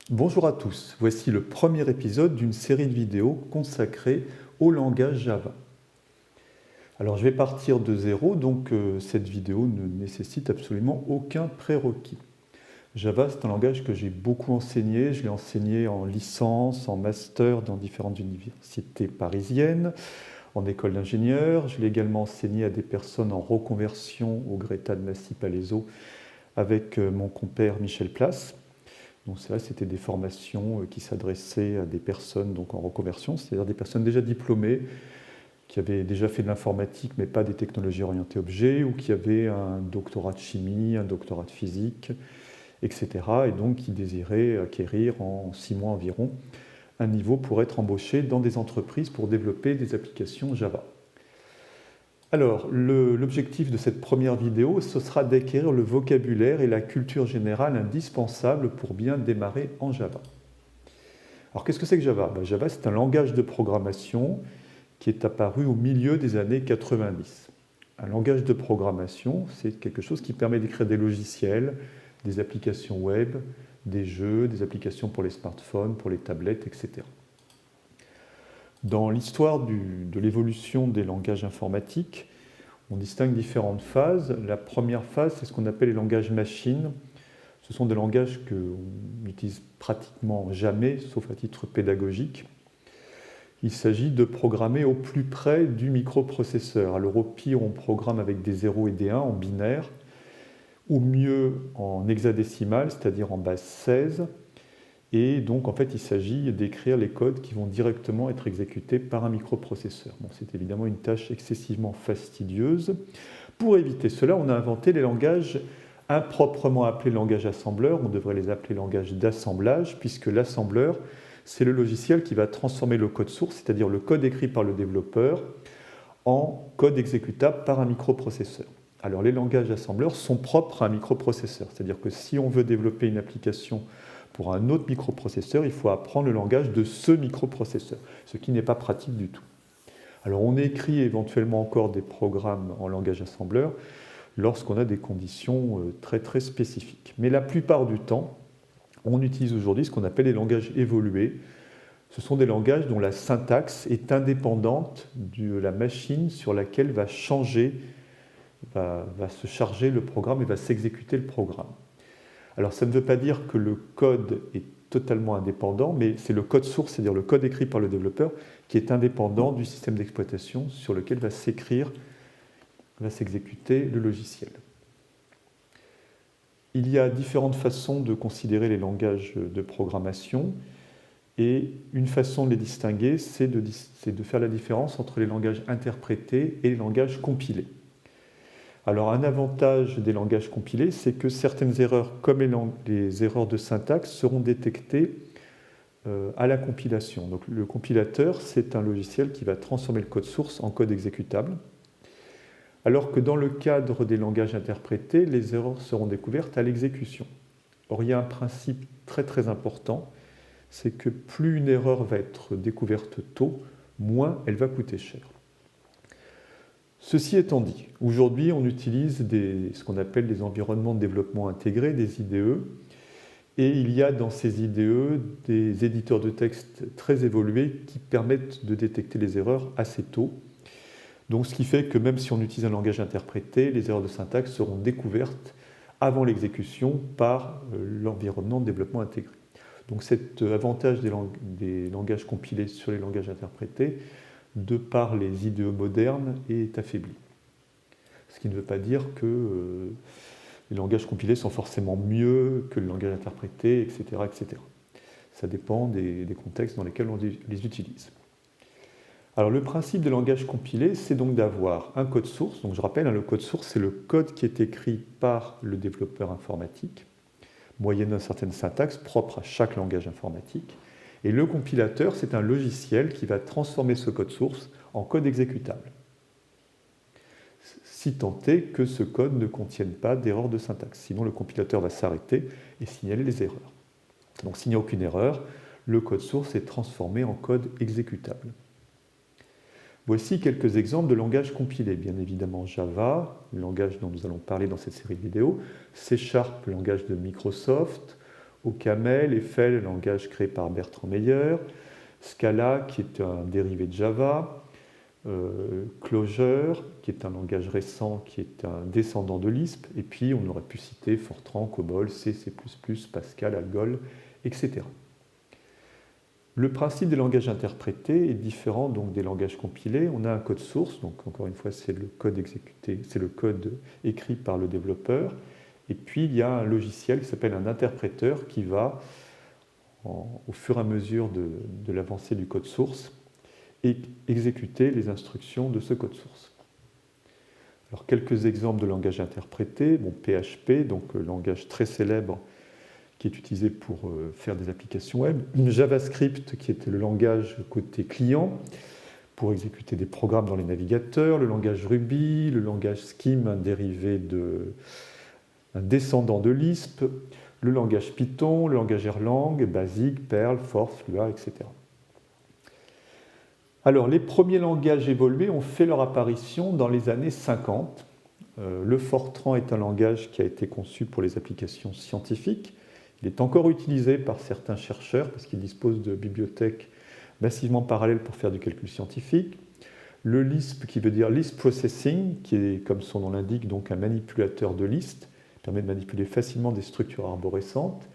Bonjour à tous, voici le premier épisode d'une série de vidéos consacrée au langage Java. Alors je vais partir de zéro, donc cette vidéo ne nécessite absolument aucun prérequis. Java, c'est un langage que j'ai beaucoup enseigné, je l'ai enseigné en licence, en master dans différentes universités parisiennes, en école d'ingénieur, je l'ai également enseigné à des personnes en reconversion au Greta de Massy-Palaiseau avec mon compère Michel Place. Donc c'est vrai, c'était des formations qui s'adressaient à des personnes donc en reconversion, c'est-à-dire des personnes déjà diplômées, qui avaient déjà fait de l'informatique mais pas des technologies orientées objets, ou qui avaient un doctorat de chimie, un doctorat de physique, etc. Et donc qui désiraient acquérir en 6 mois environ un niveau pour être embauchés dans des entreprises pour développer des applications Java. Alors, l'objectif de cette première vidéo, ce sera d'acquérir le vocabulaire et la culture générale indispensables pour bien démarrer en Java. Alors, qu'est-ce que c'est que Java? Java, c'est un langage de programmation qui est apparu au milieu des années 90. Un langage de programmation, c'est quelque chose qui permet d'écrire des logiciels, des applications web, des jeux, des applications pour les smartphones, pour les tablettes, etc. Dans l'histoire de l'évolution des langages informatiques, on distingue différentes phases. La première phase, c'est ce qu'on appelle les langages machines. Ce sont des langages qu'on n'utilise pratiquement jamais, sauf à titre pédagogique. Il s'agit de programmer au plus près du microprocesseur. Alors au pire, on programme avec des 0 et des 1 en binaire, ou mieux en hexadécimal, c'est-à-dire en base 16. Et donc, en fait, il s'agit d'écrire les codes qui vont directement être exécutés par un microprocesseur. Bon, c'est évidemment une tâche excessivement fastidieuse. Pour éviter cela, on a inventé les langages improprement appelés langages assembleurs. On devrait les appeler langages d'assemblage, puisque l'assembleur, c'est le logiciel qui va transformer le code source, c'est-à-dire le code écrit par le développeur, en code exécutable par un microprocesseur. Alors, les langages assembleurs sont propres à un microprocesseur, c'est-à-dire que si on veut développer une application pour un autre microprocesseur, il faut apprendre le langage de ce microprocesseur, ce qui n'est pas pratique du tout. Alors on écrit éventuellement encore des programmes en langage assembleur lorsqu'on a des conditions très très spécifiques. Mais la plupart du temps, on utilise aujourd'hui ce qu'on appelle les langages évolués. Ce sont des langages dont la syntaxe est indépendante de la machine sur laquelle va se charger le programme et va s'exécuter le programme. Alors ça ne veut pas dire que le code est totalement indépendant, mais c'est le code source, c'est-à-dire le code écrit par le développeur, qui est indépendant du système d'exploitation sur lequel va s'exécuter le logiciel. Il y a différentes façons de considérer les langages de programmation, et une façon de les distinguer, c'est de faire la différence entre les langages interprétés et les langages compilés. Alors un avantage des langages compilés, c'est que certaines erreurs, comme les erreurs de syntaxe, seront détectées à la compilation. Donc le compilateur, c'est un logiciel qui va transformer le code source en code exécutable, alors que dans le cadre des langages interprétés, les erreurs seront découvertes à l'exécution. Or, il y a un principe très très important, c'est que plus une erreur va être découverte tôt, moins elle va coûter cher. Ceci étant dit, aujourd'hui on utilise ce qu'on appelle des environnements de développement intégrés, des IDE, et il y a dans ces IDE des éditeurs de texte très évolués qui permettent de détecter les erreurs assez tôt. Donc ce qui fait que même si on utilise un langage interprété, les erreurs de syntaxe seront découvertes avant l'exécution par l'environnement de développement intégré. Donc cet avantage des langages compilés sur les langages interprétés, de par les IDE modernes, est affaibli. Ce qui ne veut pas dire que les langages compilés sont forcément mieux que le langage interprété, etc. etc. Ça dépend des contextes dans lesquels on les utilise. Alors le principe des langages compilés, c'est donc d'avoir un code source. Donc je rappelle, le code source, c'est le code qui est écrit par le développeur informatique, moyennant certaines syntaxes propres à chaque langage informatique. Et le compilateur, c'est un logiciel qui va transformer ce code source en code exécutable, si tant est que ce code ne contienne pas d'erreur de syntaxe. Sinon, le compilateur va s'arrêter et signaler les erreurs. Donc, s'il n'y a aucune erreur, le code source est transformé en code exécutable. Voici quelques exemples de langages compilés. Bien évidemment Java, le langage dont nous allons parler dans cette série de vidéos, C#, le langage de Microsoft, OCaml, Eiffel, langage créé par Bertrand Meyer, Scala, qui est un dérivé de Java, Clojure, qui est un langage récent, qui est un descendant de Lisp, et puis on aurait pu citer Fortran, COBOL, C++, Pascal, Algol, etc. Le principe des langages interprétés est différent donc des langages compilés. On a un code source, donc encore une fois c'est le code exécuté, c'est le code écrit par le développeur, et puis il y a un logiciel qui s'appelle un interpréteur qui va, au fur et à mesure de l'avancée du code source, et exécuter les instructions de ce code source. Alors, quelques exemples de langages interprétés. Bon, PHP, donc langage très célèbre qui est utilisé pour faire des applications web. JavaScript, qui était le langage côté client, pour exécuter des programmes dans les navigateurs. Le langage Ruby, le langage Scheme, un descendant de Lisp. Le langage Python, le langage Erlang, Basic, Perl, Forth, Lua, etc. Alors, les premiers langages évolués ont fait leur apparition dans les années 50. Le Fortran est un langage qui a été conçu pour les applications scientifiques. Il est encore utilisé par certains chercheurs parce qu'il dispose de bibliothèques massivement parallèles pour faire du calcul scientifique. Le Lisp, qui veut dire Lisp Processing, qui est, comme son nom l'indique, donc un manipulateur de listes, permet de manipuler facilement des structures arborescentes.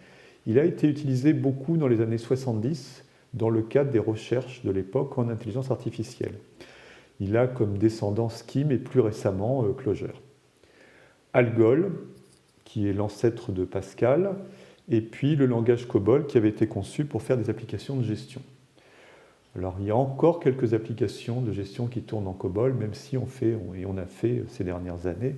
Il a été utilisé beaucoup dans les années 70 dans le cadre des recherches de l'époque en intelligence artificielle. Il a comme descendant Scheme et plus récemment Clojure. Algol, qui est l'ancêtre de Pascal, et puis le langage COBOL qui avait été conçu pour faire des applications de gestion. Alors il y a encore quelques applications de gestion qui tournent en COBOL, même si on a fait ces dernières années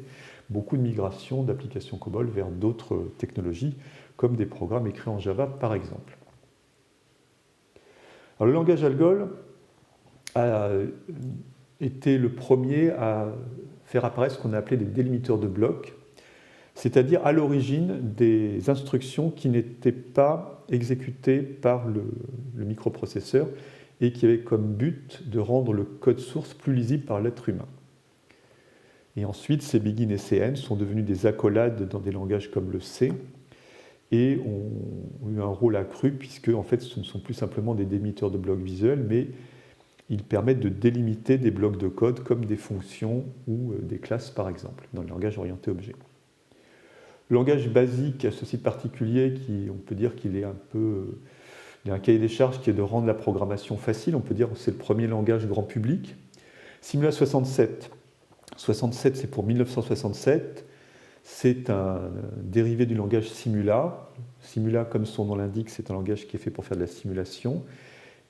beaucoup de migrations d'applications COBOL vers d'autres technologies, comme des programmes écrits en Java par exemple. Alors, le langage Algol a été le premier à faire apparaître ce qu'on a appelé des délimiteurs de blocs, c'est-à-dire à l'origine des instructions qui n'étaient pas exécutées par le microprocesseur et qui avaient comme but de rendre le code source plus lisible par l'être humain. Et ensuite, ces begin et cn sont devenus des accolades dans des langages comme le C, et ont eu un rôle accru puisque en fait, ce ne sont plus simplement des délimiteurs de blocs visuels, mais ils permettent de délimiter des blocs de code comme des fonctions ou des classes par exemple, dans le langage orienté objet. Le langage basique a ceci de particulier on peut dire qu'il est il y a un cahier des charges qui est de rendre la programmation facile, on peut dire que c'est le premier langage grand public. Simula 67, c'est pour 1967. C'est un dérivé du langage Simula. Simula, comme son nom l'indique, c'est un langage qui est fait pour faire de la simulation.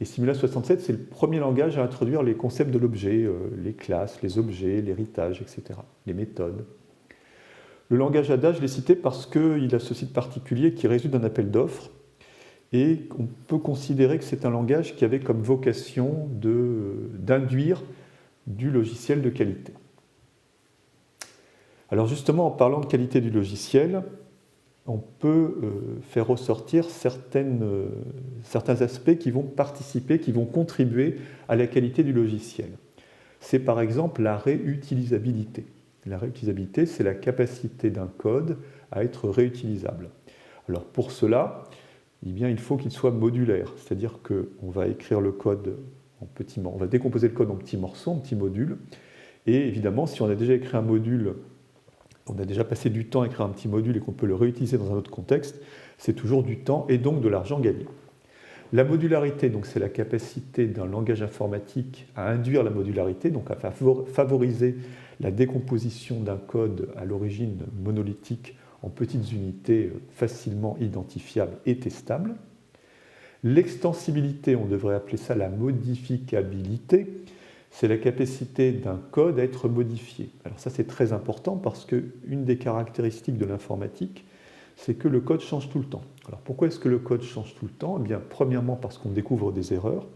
Et Simula 67, c'est le premier langage à introduire les concepts de l'objet, les classes, les objets, l'héritage, etc., les méthodes. Le langage Ada, je l'ai cité parce qu'il a ceci de particulier qui résulte d'un appel d'offres. Et on peut considérer que c'est un langage qui avait comme vocation d'induire du logiciel de qualité. Alors justement, en parlant de qualité du logiciel, on peut faire ressortir certains aspects qui vont participer, qui vont contribuer à la qualité du logiciel. C'est par exemple la réutilisabilité. La réutilisabilité, c'est la capacité d'un code à être réutilisable. Alors pour cela, eh bien, il faut qu'il soit modulaire, c'est-à-dire qu'on va écrire le code on va décomposer le code en petits morceaux, en petits modules, et évidemment, si on a déjà écrit un module, on a déjà passé du temps à écrire un petit module et qu'on peut le réutiliser dans un autre contexte, c'est toujours du temps et donc de l'argent gagné. La modularité, donc, c'est la capacité d'un langage informatique à induire la modularité, donc à favoriser la décomposition d'un code à l'origine monolithique en petites unités facilement identifiables et testables. L'extensibilité, on devrait appeler ça la modificabilité, c'est la capacité d'un code à être modifié. Alors ça, c'est très important parce qu'une des caractéristiques de l'informatique, c'est que le code change tout le temps. Alors pourquoi est-ce que le code change tout le temps ? Eh bien, premièrement, parce qu'on découvre des erreurs.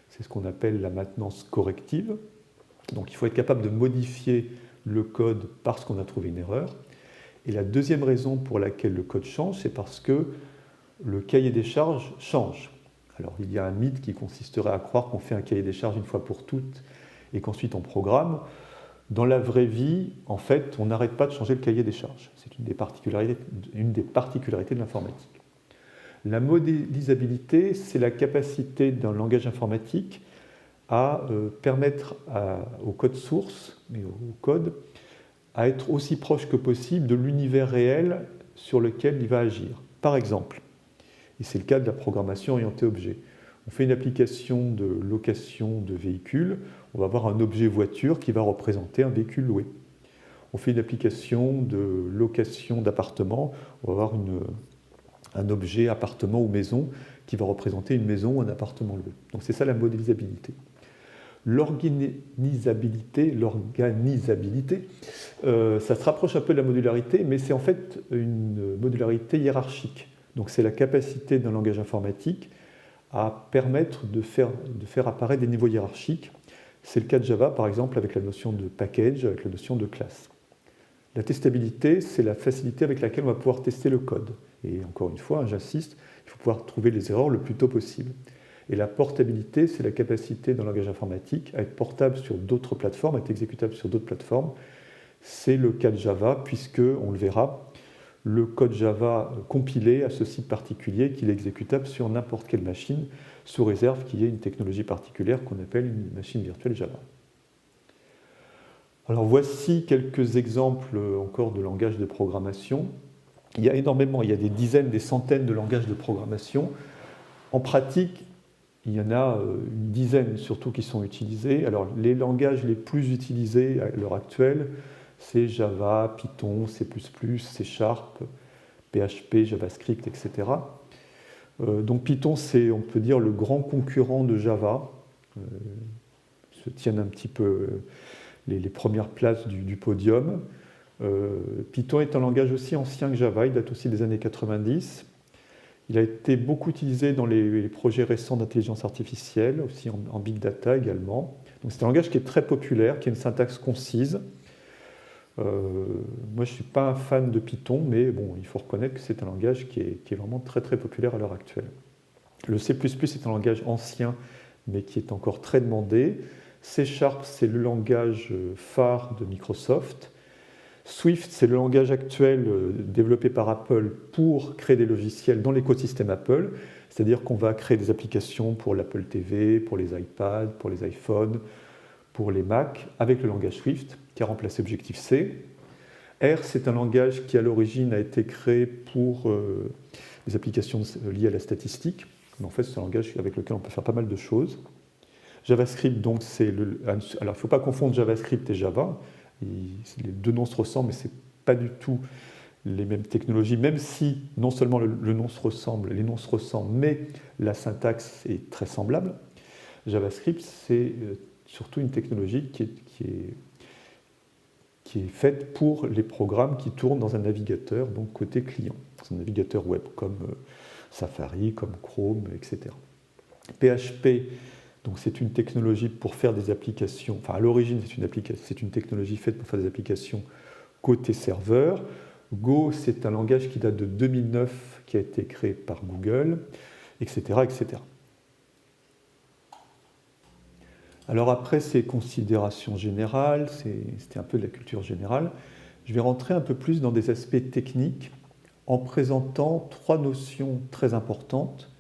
C'est ce qu'on appelle la maintenance corrective. Donc il faut être capable de modifier le code parce qu'on a trouvé une erreur. Et la deuxième raison pour laquelle le code change, c'est parce que le cahier des charges change. Alors il y a un mythe qui consisterait à croire qu'on fait un cahier des charges une fois pour toutes et qu'ensuite on programme. Dans la vraie vie, en fait, on n'arrête pas de changer le cahier des charges. C'est une des particularités de l'informatique. La modélisabilité, c'est la capacité d'un langage informatique à permettre au code source, mais au code, à être aussi proche que possible de l'univers réel sur lequel il va agir. Par exemple, et c'est le cas de la programmation orientée objet, on fait une application de location de véhicules, on va avoir un objet voiture qui va représenter un véhicule loué. On fait une application de location d'appartement, on va avoir un objet appartement ou maison qui va représenter une maison ou un appartement loué. Donc c'est ça la modélisabilité. L'organisabilité, ça se rapproche un peu de la modularité, mais c'est en fait une modularité hiérarchique. Donc c'est la capacité d'un langage informatique à permettre de faire apparaître des niveaux hiérarchiques. C'est le cas de Java, par exemple, avec la notion de package, avec la notion de classe. La testabilité, c'est la facilité avec laquelle on va pouvoir tester le code. Et encore une fois, j'insiste, il faut pouvoir trouver les erreurs le plus tôt possible. Et la portabilité, c'est la capacité d'un langage informatique à être portable sur d'autres plateformes, à être exécutable sur d'autres plateformes. C'est le cas de Java, puisque, on le verra, le code Java compilé a ce type particulier qu'il est exécutable sur n'importe quelle machine, sous réserve qu'il y ait une technologie particulière qu'on appelle une machine virtuelle Java. Alors voici quelques exemples encore de langages de programmation. Il y a énormément, il y a des dizaines, des centaines de langages de programmation. En pratique, il y en a une dizaine surtout qui sont utilisés. Alors les langages les plus utilisés à l'heure actuelle, c'est Java, Python, C++, C#, PHP, JavaScript, etc. Donc Python, c'est, on peut dire, le grand concurrent de Java. Se tiennent un petit peu les premières places du podium. Python est un langage aussi ancien que Java, il date aussi des années 90. Il a été beaucoup utilisé dans les projets récents d'intelligence artificielle, aussi en big data également. Donc c'est un langage qui est très populaire, qui a une syntaxe concise. Moi, je ne suis pas un fan de Python, mais bon, il faut reconnaître que c'est un langage qui est vraiment très très populaire à l'heure actuelle. Le C++ est un langage ancien, mais qui est encore très demandé. C#, c'est le langage phare de Microsoft. Swift, c'est le langage actuel développé par Apple pour créer des logiciels dans l'écosystème Apple, c'est-à-dire qu'on va créer des applications pour l'Apple TV, pour les iPads, pour les iPhones, pour les Mac, avec le langage Swift, qui a remplacé Objective-C. R, c'est un langage qui, à l'origine, a été créé pour des applications liées à la statistique. Mais en fait, c'est un langage avec lequel on peut faire pas mal de choses. JavaScript, donc, c'est le... Alors, il ne faut pas confondre JavaScript et Java. Les deux noms se ressemblent, mais ce n'est pas du tout les mêmes technologies, même si non seulement le nom se ressemble, les noms se ressemblent, mais la syntaxe est très semblable. JavaScript, c'est surtout une technologie qui est faite pour les programmes qui tournent dans un navigateur, donc côté client, dans un navigateur web comme Safari, comme Chrome, etc. PHP, donc c'est une technologie pour faire des applications, enfin à l'origine c'est une technologie faite pour faire des applications côté serveur. Go, c'est un langage qui date de 2009, qui a été créé par Google, etc., etc. Alors après ces considérations générales, c'était un peu de la culture générale, je vais rentrer un peu plus dans des aspects techniques en présentant trois notions très importantes,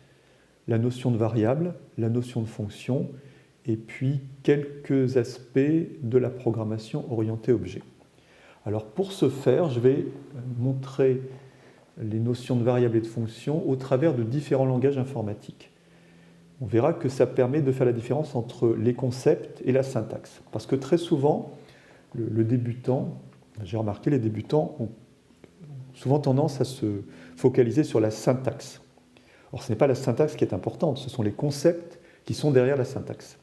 la notion de variable, la notion de fonction, et puis quelques aspects de la programmation orientée objet. Alors pour ce faire, je vais montrer les notions de variable et de fonction au travers de différents langages informatiques. On verra que ça permet de faire la différence entre les concepts et la syntaxe. Parce que très souvent, le débutant, j'ai remarqué, les débutants ont souvent tendance à se focaliser sur la syntaxe. Or, ce n'est pas la syntaxe qui est importante, ce sont les concepts qui sont derrière la syntaxe.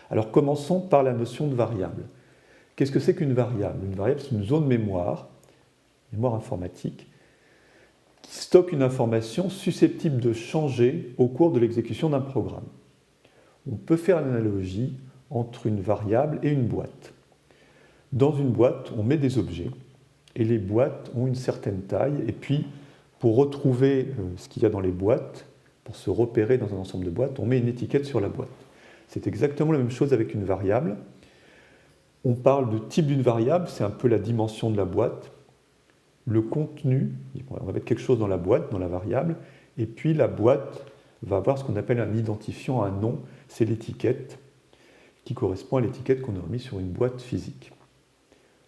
Alors, commençons par la notion de variable. Qu'est-ce que c'est qu'une variable? Une variable, c'est une zone mémoire informatique, qui stocke une information susceptible de changer au cours de l'exécution d'un programme. On peut faire l'analogie entre une variable et une boîte. Dans une boîte, on met des objets, et les boîtes ont une certaine taille, et puis, pour retrouver ce qu'il y a dans les boîtes, pour se repérer dans un ensemble de boîtes, on met une étiquette sur la boîte. C'est exactement la même chose avec une variable. On parle de type d'une variable, c'est un peu la dimension de la boîte. Le contenu, on va mettre quelque chose dans la boîte, dans la variable, Et puis la boîte va avoir ce qu'on appelle un identifiant, un nom, c'est l'étiquette, qui correspond à l'étiquette qu'on a remise sur une boîte physique.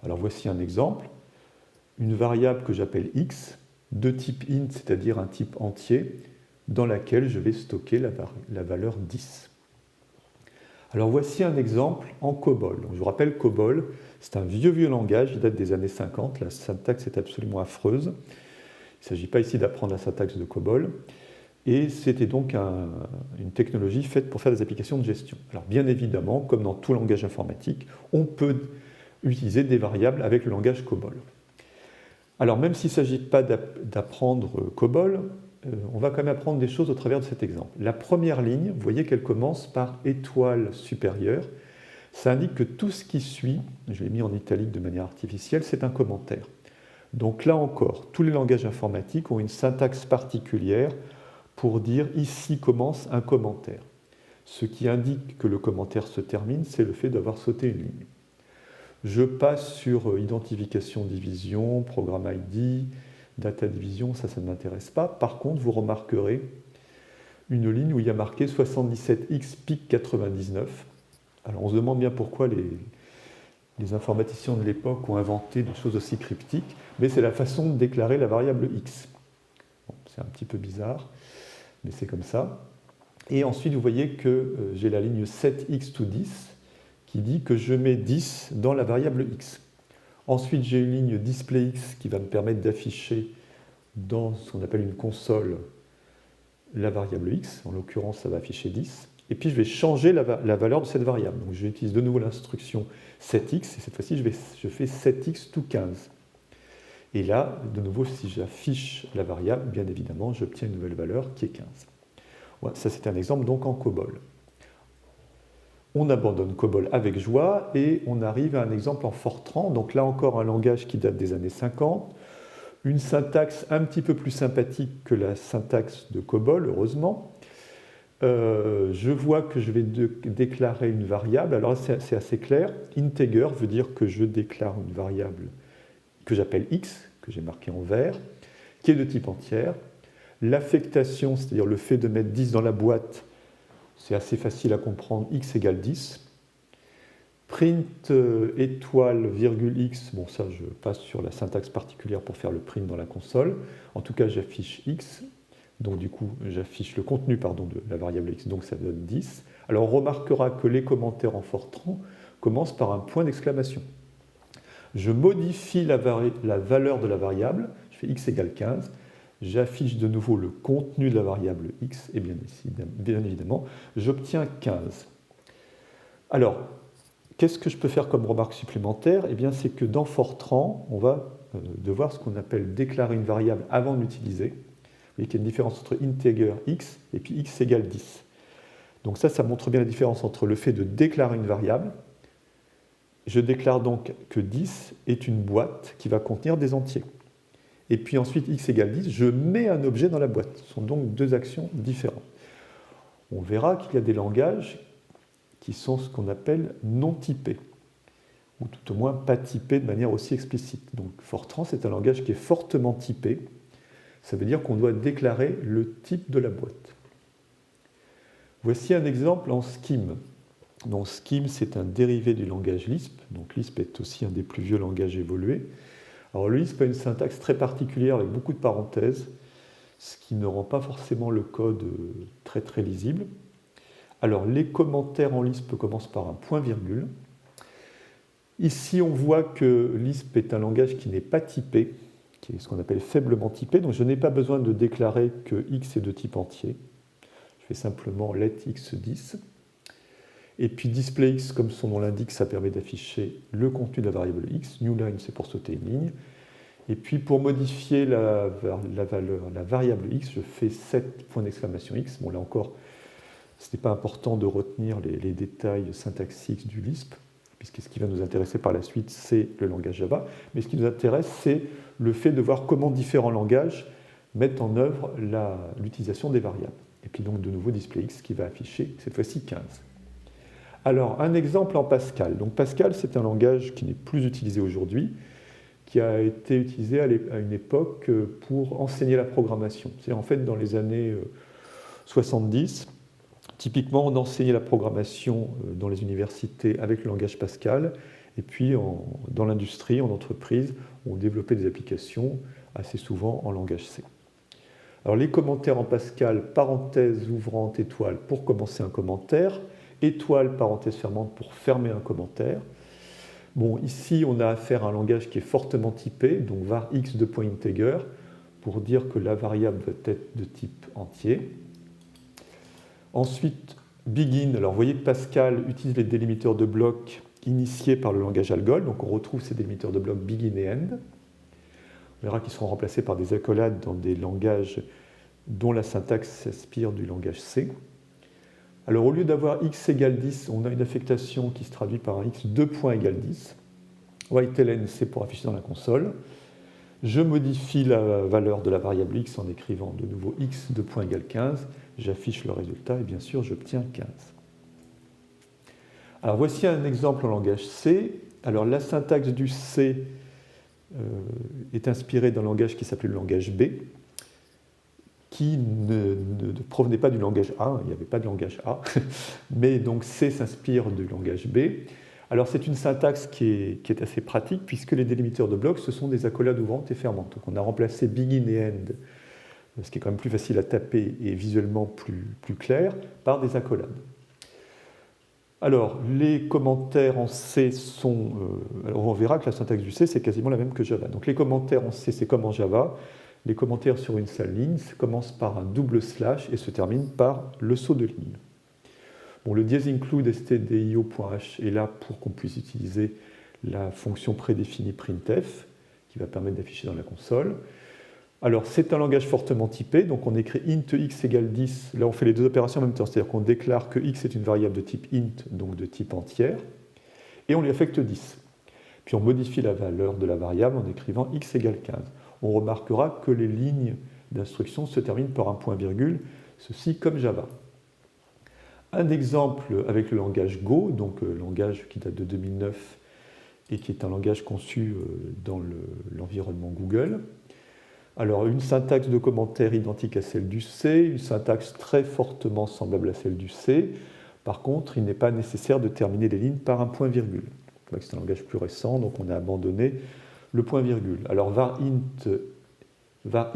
Alors voici un exemple, une variable que j'appelle x, de type int, c'est-à-dire un type entier, dans laquelle je vais stocker la valeur 10. Alors voici un exemple en COBOL. Donc, je vous rappelle, COBOL, c'est un vieux langage, il date des années 50, la syntaxe est absolument affreuse. Il ne s'agit pas ici d'apprendre la syntaxe de COBOL. Et c'était donc une technologie faite pour faire des applications de gestion. Alors bien évidemment, comme dans tout langage informatique, on peut utiliser des variables avec le langage COBOL. Alors même s'il ne s'agit pas d'apprendre COBOL, on va quand même apprendre des choses au travers de cet exemple. La première ligne, vous voyez qu'elle commence par étoile supérieure. Ça indique que tout ce qui suit, je l'ai mis en italique de manière artificielle, c'est un commentaire. Donc là encore, tous les langages informatiques ont une syntaxe particulière pour dire ici commence un commentaire. Ce qui indique que le commentaire se termine, c'est le fait d'avoir sauté une ligne. Je passe sur identification division, programme ID, data division, ça ne m'intéresse pas. Par contre, vous remarquerez une ligne où il y a marqué 77x pic 99. Alors on se demande bien pourquoi les informaticiens de l'époque ont inventé des choses aussi cryptiques, mais c'est la façon de déclarer la variable x. Bon, c'est un petit peu bizarre, mais c'est comme ça. Et ensuite, vous voyez que j'ai la ligne 7x to 10 qui dit que je mets 10 dans la variable x. Ensuite, j'ai une ligne displayX qui va me permettre d'afficher dans ce qu'on appelle une console la variable x. En l'occurrence, ça va afficher 10. Et puis, je vais changer la valeur de cette variable. Donc, j'utilise de nouveau l'instruction 7x, et cette fois-ci, je fais 7x to 15. Et là, de nouveau, si j'affiche la variable, bien évidemment, j'obtiens une nouvelle valeur qui est 15. Voilà, ça, c'est un exemple donc en COBOL. On abandonne COBOL avec joie et on arrive à un exemple en Fortran. Donc là encore, un langage qui date des années 50. Une syntaxe un petit peu plus sympathique que la syntaxe de COBOL, heureusement. Je vois que je vais déclarer une variable. Alors c'est assez clair. Integer veut dire que je déclare une variable que j'appelle x, que j'ai marqué en vert, qui est de type entière. L'affectation, c'est-à-dire le fait de mettre 10 dans la boîte, c'est assez facile à comprendre, x égale 10. Print étoile virgule x, bon ça je passe sur la syntaxe particulière pour faire le print dans la console. En tout cas j'affiche x, donc du coup j'affiche le contenu de la variable x, donc ça donne 10. Alors on remarquera que les commentaires en Fortran commencent par un point d'exclamation. Je modifie la valeur de la variable, je fais x égale 15, j'affiche de nouveau le contenu de la variable x, et bien évidemment, j'obtiens 15. Alors, qu'est-ce que je peux faire comme remarque supplémentaire? Eh bien, c'est que dans Fortran, on va devoir ce qu'on appelle déclarer une variable avant de l'utiliser. Vous voyez qu'il y a une différence entre integer x et puis x égale 10. Donc ça montre bien la différence entre le fait de déclarer une variable. Je déclare donc que 10 est une boîte qui va contenir des entiers. Et puis ensuite, x égale 10, je mets un objet dans la boîte. Ce sont donc deux actions différentes. On verra qu'il y a des langages qui sont ce qu'on appelle non typés, ou tout au moins pas typés de manière aussi explicite. Donc Fortran, c'est un langage qui est fortement typé. Ça veut dire qu'on doit déclarer le type de la boîte. Voici un exemple en Scheme. Donc Scheme, c'est un dérivé du langage Lisp. Donc Lisp est aussi un des plus vieux langages évolués. Alors le Lisp a une syntaxe très particulière avec beaucoup de parenthèses, ce qui ne rend pas forcément le code très très lisible. Alors les commentaires en Lisp commencent par un point-virgule. Ici on voit que Lisp est un langage qui n'est pas typé, qui est ce qu'on appelle faiblement typé, donc je n'ai pas besoin de déclarer que x est de type entier. Je fais simplement let x 10. Et puis displayX, comme son nom l'indique, ça permet d'afficher le contenu de la variable x. Newline, c'est pour sauter une ligne. Et puis pour modifier la variable x, je fais 7 points d'exclamation x. Bon, là encore, ce n'est pas important de retenir les détails syntaxiques du Lisp, puisque ce qui va nous intéresser par la suite, c'est le langage Java. Mais ce qui nous intéresse, c'est le fait de voir comment différents langages mettent en œuvre l'utilisation des variables. Et puis donc de nouveau displayX qui va afficher cette fois-ci 15. Alors, un exemple en Pascal. Donc Pascal, c'est un langage qui n'est plus utilisé aujourd'hui, qui a été utilisé à une époque pour enseigner la programmation. C'est en fait dans les années 70, typiquement on enseignait la programmation dans les universités avec le langage Pascal, et puis dans l'industrie, en entreprise, on développait des applications assez souvent en langage C. Alors les commentaires en Pascal, parenthèse ouvrante, étoile pour commencer un commentaire, étoile, parenthèse fermante pour fermer un commentaire. Bon, ici on a affaire à un langage qui est fortement typé, donc var x de point integer, pour dire que la variable doit être de type entier. Ensuite, begin, alors vous voyez que Pascal utilise les délimiteurs de blocs initiés par le langage Algol, donc on retrouve ces délimiteurs de blocs begin et end. On verra qu'ils seront remplacés par des accolades dans des langages dont la syntaxe s'inspire du langage C. Alors au lieu d'avoir x égale 10, on a une affectation qui se traduit par un x 2 points égale 10. Whiteln, c'est pour afficher dans la console. Je modifie la valeur de la variable x en écrivant de nouveau x 2 points égale 15. J'affiche le résultat et bien sûr j'obtiens 15. Alors voici un exemple en langage C. Alors la syntaxe du C est inspirée d'un langage qui s'appelait le langage B, qui ne provenait pas du langage A, il n'y avait pas de langage A, mais donc C s'inspire du langage B. Alors c'est une syntaxe qui est assez pratique, puisque les délimiteurs de blocs, ce sont des accolades ouvrantes et fermantes. Donc on a remplacé begin et end, ce qui est quand même plus facile à taper et visuellement plus clair, par des accolades. Alors, les commentaires en C sont... alors on verra que la syntaxe du C, c'est quasiment la même que Java. Donc les commentaires en C, c'est comme en Java. Les commentaires sur une seule ligne commencent par un double slash et se terminent par le saut de ligne. Bon, le dièse include stdio.h est là pour qu'on puisse utiliser la fonction prédéfinie printf, qui va permettre d'afficher dans la console. Alors, c'est un langage fortement typé, donc on écrit int x égale 10. Là, on fait les deux opérations en même temps, c'est-à-dire qu'on déclare que x est une variable de type int, donc de type entière, et on lui affecte 10. Puis on modifie la valeur de la variable en écrivant x égale 15. On remarquera que les lignes d'instruction se terminent par un point-virgule, ceci comme Java. Un exemple avec le langage Go, donc langage qui date de 2009 et qui est un langage conçu dans l'environnement Google. Alors, une syntaxe de commentaire identique à celle du C, une syntaxe très fortement semblable à celle du C. Par contre, il n'est pas nécessaire de terminer les lignes par un point-virgule. C'est un langage plus récent, donc on a abandonné le point-virgule. Alors, var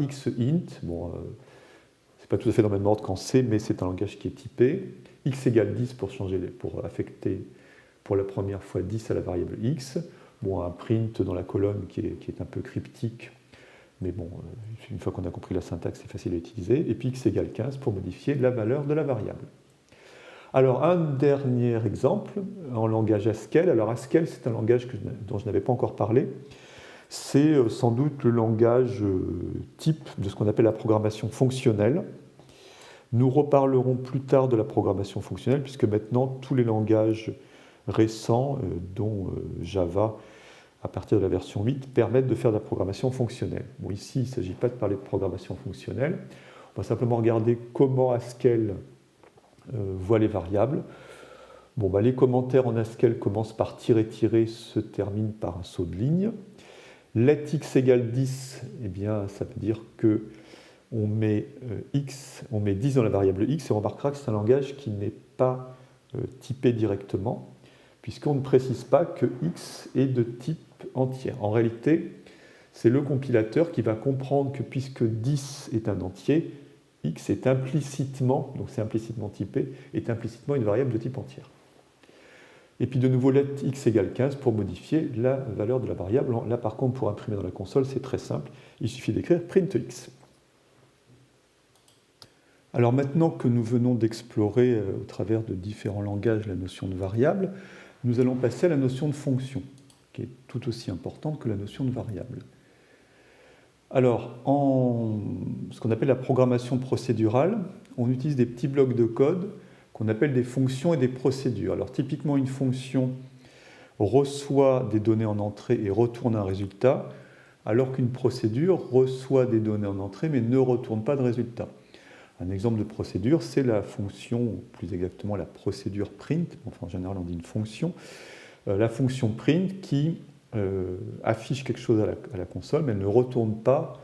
x int, bon, c'est pas tout à fait dans le même ordre qu'en C, mais c'est un langage qui est typé. X égale 10 pour affecter pour la première fois 10 à la variable x. Bon, un print dans la colonne qui est un peu cryptique, mais bon, une fois qu'on a compris la syntaxe, c'est facile à utiliser. Et puis x égale 15 pour modifier la valeur de la variable. Alors, un dernier exemple en langage Haskell. Alors, Haskell, c'est un langage dont je n'avais pas encore parlé. C'est sans doute le langage type de ce qu'on appelle la programmation fonctionnelle. Nous reparlerons plus tard de la programmation fonctionnelle, puisque maintenant, tous les langages récents, dont Java, à partir de la version 8, permettent de faire de la programmation fonctionnelle. Bon, ici, il ne s'agit pas de parler de programmation fonctionnelle. On va simplement regarder comment Haskell voit les variables. Bon, bah, les commentaires en Haskell commencent par tirer, se terminent par un saut de ligne. Let x égale 10, eh bien, ça veut dire que on met 10 dans la variable x, et on remarquera que c'est un langage qui n'est pas typé directement, puisqu'on ne précise pas que x est de type entière. En réalité, c'est le compilateur qui va comprendre que puisque 10 est un entier, x est implicitement, donc c'est implicitement typé, est implicitement une variable de type entière. Et puis de nouveau, let x égale 15 pour modifier la valeur de la variable. Là, par contre, pour imprimer dans la console, c'est très simple. Il suffit d'écrire print x. Alors maintenant que nous venons d'explorer au travers de différents langages la notion de variable, nous allons passer à la notion de fonction, qui est tout aussi importante que la notion de variable. Alors, en ce qu'on appelle la programmation procédurale, on utilise des petits blocs de code qu'on appelle des fonctions et des procédures. Alors typiquement, une fonction reçoit des données en entrée et retourne un résultat, alors qu'une procédure reçoit des données en entrée mais ne retourne pas de résultat. Un exemple de procédure, c'est la fonction, ou plus exactement la procédure print, enfin en général on dit une fonction, la fonction print qui affiche quelque chose à la console, mais elle ne retourne pas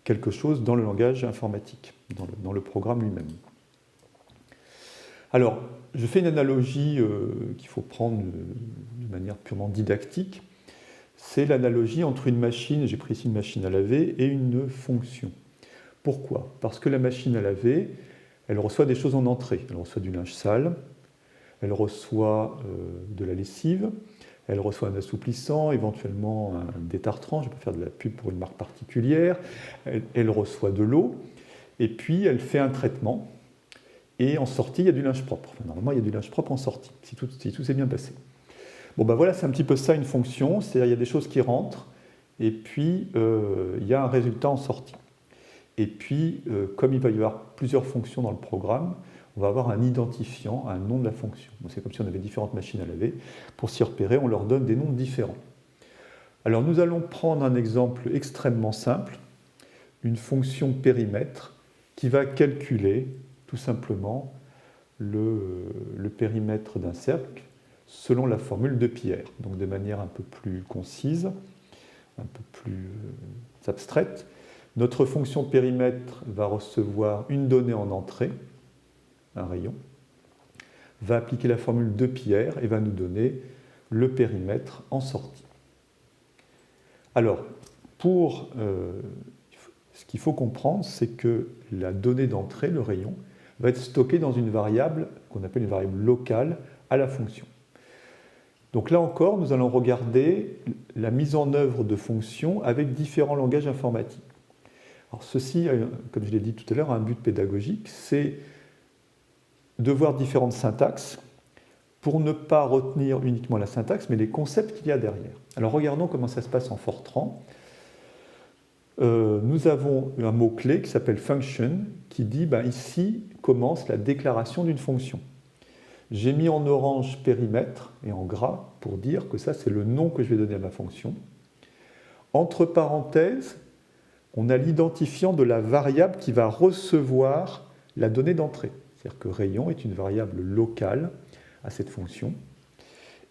quelque chose dans le langage informatique, dans le programme lui-même. Alors, je fais une analogie qu'il faut prendre de manière purement didactique. C'est l'analogie entre une machine, j'ai pris ici une machine à laver, et une fonction. Pourquoi? Parce que la machine à laver, elle reçoit des choses en entrée. Elle reçoit du linge sale, elle reçoit de la lessive, elle reçoit un assouplissant, éventuellement un détartrant, je ne vais pas faire de la pub pour une marque particulière, elle reçoit de l'eau, et puis elle fait un traitement, et en sortie, il y a du linge propre. Enfin, normalement, il y a du linge propre en sortie, si tout s'est bien passé. Bon, ben voilà, c'est un petit peu ça une fonction, c'est-à-dire il y a des choses qui rentrent, et puis il y a un résultat en sortie. Et puis, comme il va y avoir plusieurs fonctions dans le programme, on va avoir un identifiant, un nom de la fonction. C'est comme si on avait différentes machines à laver. Pour s'y repérer, on leur donne des noms différents. Alors nous allons prendre un exemple extrêmement simple, une fonction périmètre qui va calculer tout simplement le périmètre d'un cercle selon la formule de Pierre, donc de manière un peu plus concise, un peu plus abstraite. Notre fonction périmètre va recevoir une donnée en entrée, un rayon, va appliquer la formule de Pierre et va nous donner le périmètre en sortie. Alors, ce qu'il faut comprendre, c'est que la donnée d'entrée, le rayon, va être stockée dans une variable qu'on appelle une variable locale à la fonction. Donc là encore, nous allons regarder la mise en œuvre de fonctions avec différents langages informatiques. Alors ceci, comme je l'ai dit tout à l'heure, a un but pédagogique, c'est de voir différentes syntaxes pour ne pas retenir uniquement la syntaxe, mais les concepts qu'il y a derrière. Alors regardons comment ça se passe en Fortran. Nous avons un mot-clé qui s'appelle function, qui dit ici commence la déclaration d'une fonction. J'ai mis en orange périmètre et en gras pour dire que ça c'est le nom que je vais donner à ma fonction. Entre parenthèses, on a l'identifiant de la variable qui va recevoir la donnée d'entrée. C'est-à-dire que rayon est une variable locale à cette fonction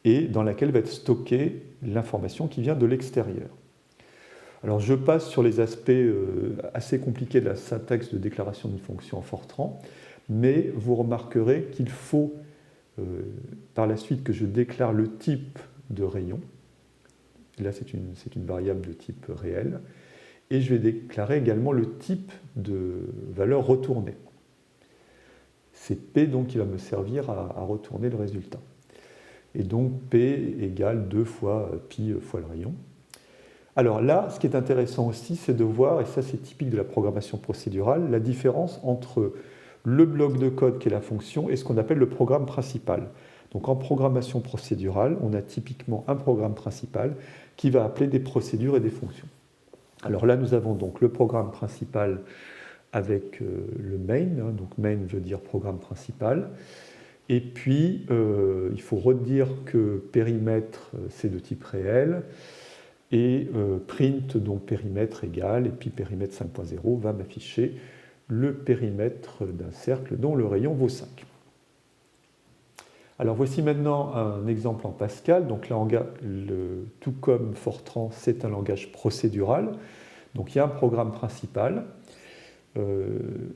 et dans laquelle va être stockée l'information qui vient de l'extérieur. Alors je passe sur les aspects assez compliqués de la syntaxe de déclaration d'une fonction en Fortran, mais vous remarquerez qu'il faut par la suite que je déclare le type de rayon. Là c'est une variable de type réel. Et je vais déclarer également le type de valeur retournée. C'est P donc qui va me servir à retourner le résultat. Et donc P égale 2 fois pi fois le rayon. Alors là, ce qui est intéressant aussi, c'est de voir, et ça c'est typique de la programmation procédurale, la différence entre le bloc de code qui est la fonction et ce qu'on appelle le programme principal. Donc en programmation procédurale, on a typiquement un programme principal qui va appeler des procédures et des fonctions. Alors là, nous avons donc le programme principal avec le main, donc main veut dire programme principal. Et puis, il faut redire que périmètre, c'est de type réel, et print, donc périmètre égal, et puis périmètre 5.0 va m'afficher le périmètre d'un cercle dont le rayon vaut 5. Alors voici maintenant un exemple en Pascal. Donc là, tout comme Fortran, c'est un langage procédural. Donc il y a un programme principal.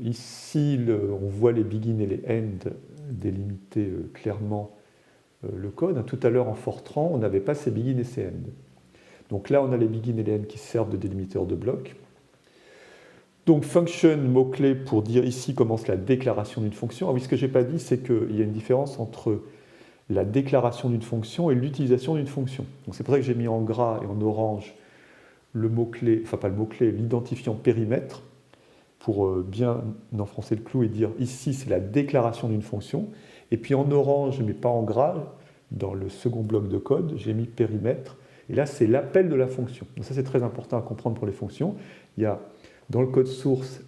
Ici, on voit les begin et les end délimiter clairement le code. Tout à l'heure en Fortran, on n'avait pas ces begin et ces end. Donc là, on a les begin et les end qui servent de délimiteurs de blocs. Donc function, mot-clé pour dire ici commence la déclaration d'une fonction. Ah oui, ce que je n'ai pas dit, c'est qu'il y a une différence entre la déclaration d'une fonction et l'utilisation d'une fonction. Donc c'est pour ça que j'ai mis en gras et en orange le mot-clé, enfin pas le mot-clé, l'identifiant périmètre, pour bien enfoncer le clou et dire ici c'est la déclaration d'une fonction. Et puis en orange, mais pas en gras, dans le second bloc de code, j'ai mis périmètre. Et là, c'est l'appel de la fonction. Donc ça, c'est très important à comprendre pour les fonctions. Il y a dans le code source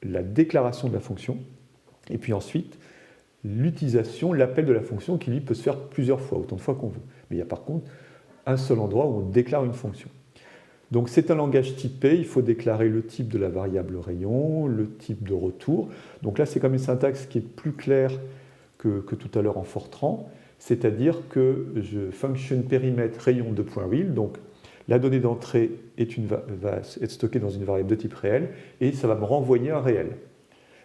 la déclaration de la fonction, et puis ensuite l'utilisation, l'appel de la fonction qui lui peut se faire plusieurs fois, autant de fois qu'on veut. Mais il y a par contre un seul endroit où on déclare une fonction. Donc c'est un langage typé, il faut déclarer le type de la variable rayon, le type de retour. Donc là c'est comme une syntaxe qui est plus claire que tout à l'heure en Fortran, c'est-à-dire que je function périmètre rayon de point real, donc La donnée d'entrée va être stockée dans une variable de type réel, et ça va me renvoyer un réel.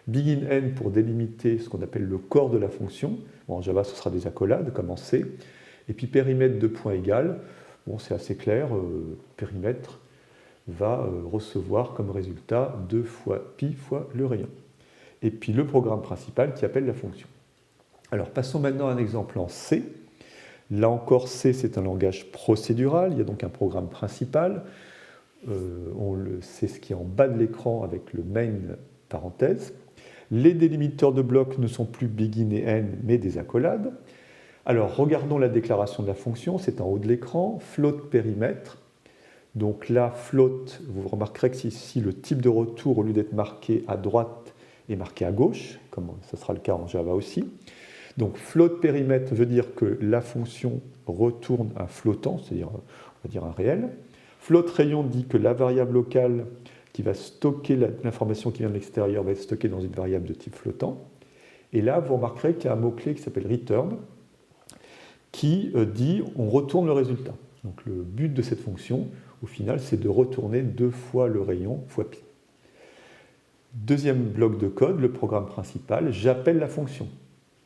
BeginN pour délimiter ce qu'on appelle le corps de la fonction. Bon, en Java, ce sera des accolades, comme en C. Et puis périmètre de point égal. Bon, c'est assez clair. Périmètre va recevoir comme résultat 2 fois pi fois le rayon. Et puis le programme principal qui appelle la fonction. Alors passons maintenant à un exemple en C. Là encore, C, c'est un langage procédural. Il y a donc un programme principal. C'est ce qui est en bas de l'écran avec le main parenthèse. Les délimiteurs de blocs ne sont plus begin et end, mais des accolades. Alors, regardons la déclaration de la fonction, c'est en haut de l'écran, float périmètre. Donc là, float, vous remarquerez que si le type de retour, au lieu d'être marqué à droite, est marqué à gauche, comme ce sera le cas en Java aussi. Donc float périmètre veut dire que la fonction retourne un flottant, c'est-à-dire, on va dire un réel. Float rayon dit que la variable locale qui va stocker l'information qui vient de l'extérieur va être stockée dans une variable de type flottant. Et là, vous remarquerez qu'il y a un mot-clé qui s'appelle return, qui dit on retourne le résultat. Donc le but de cette fonction, au final, c'est de retourner 2 fois le rayon fois pi. Deuxième bloc de code, le programme principal, j'appelle la fonction.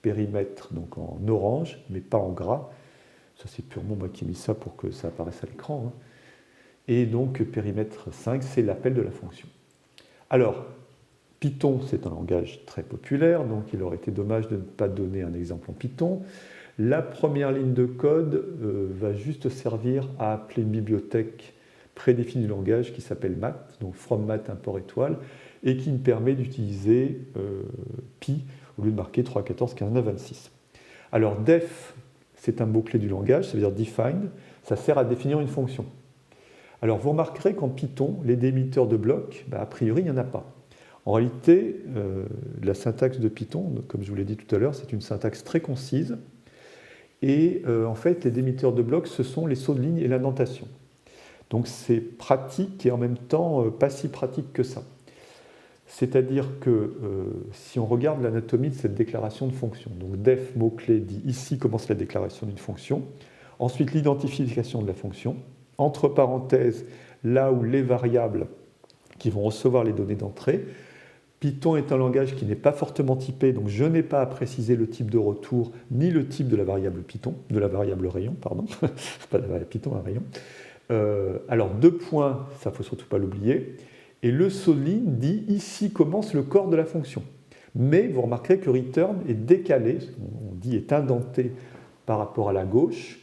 Périmètre donc en orange, mais pas en gras. Ça, c'est purement moi qui ai mis ça pour que ça apparaisse à l'écran. Hein. Et donc, périmètre 5, c'est l'appel de la fonction. Alors, Python, c'est un langage très populaire, donc il aurait été dommage de ne pas donner un exemple en Python. La première ligne de code va juste servir à appeler une bibliothèque prédéfinie du langage qui s'appelle math, donc from math import étoile, et qui me permet d'utiliser pi au lieu de marquer 3, 14, 15, 9, 26. Alors def, c'est un mot-clé du langage, ça veut dire defined, ça sert à définir une fonction. Alors vous remarquerez qu'en Python, les délimiteurs de blocs, a priori, il n'y en a pas. En réalité, la syntaxe de Python, comme je vous l'ai dit tout à l'heure, c'est une syntaxe très concise. Et en fait, les délimiteurs de blocs, ce sont les sauts de ligne et l'indentation. Donc c'est pratique et en même temps pas si pratique que ça. C'est-à-dire que si on regarde l'anatomie de cette déclaration de fonction, donc def mot-clé dit ici commence la déclaration d'une fonction, ensuite l'identification de la fonction, entre parenthèses là où les variables qui vont recevoir les données d'entrée. Python est un langage qui n'est pas fortement typé, donc je n'ai pas à préciser le type de retour ni le type de la variable Python, de la variable rayon, pardon, pas de la variable Python, un rayon. Alors 2 points, ça ne faut surtout pas l'oublier. Et le saut de ligne dit ici commence le corps de la fonction. Mais vous remarquerez que return est décalé, on dit est indenté par rapport à la gauche.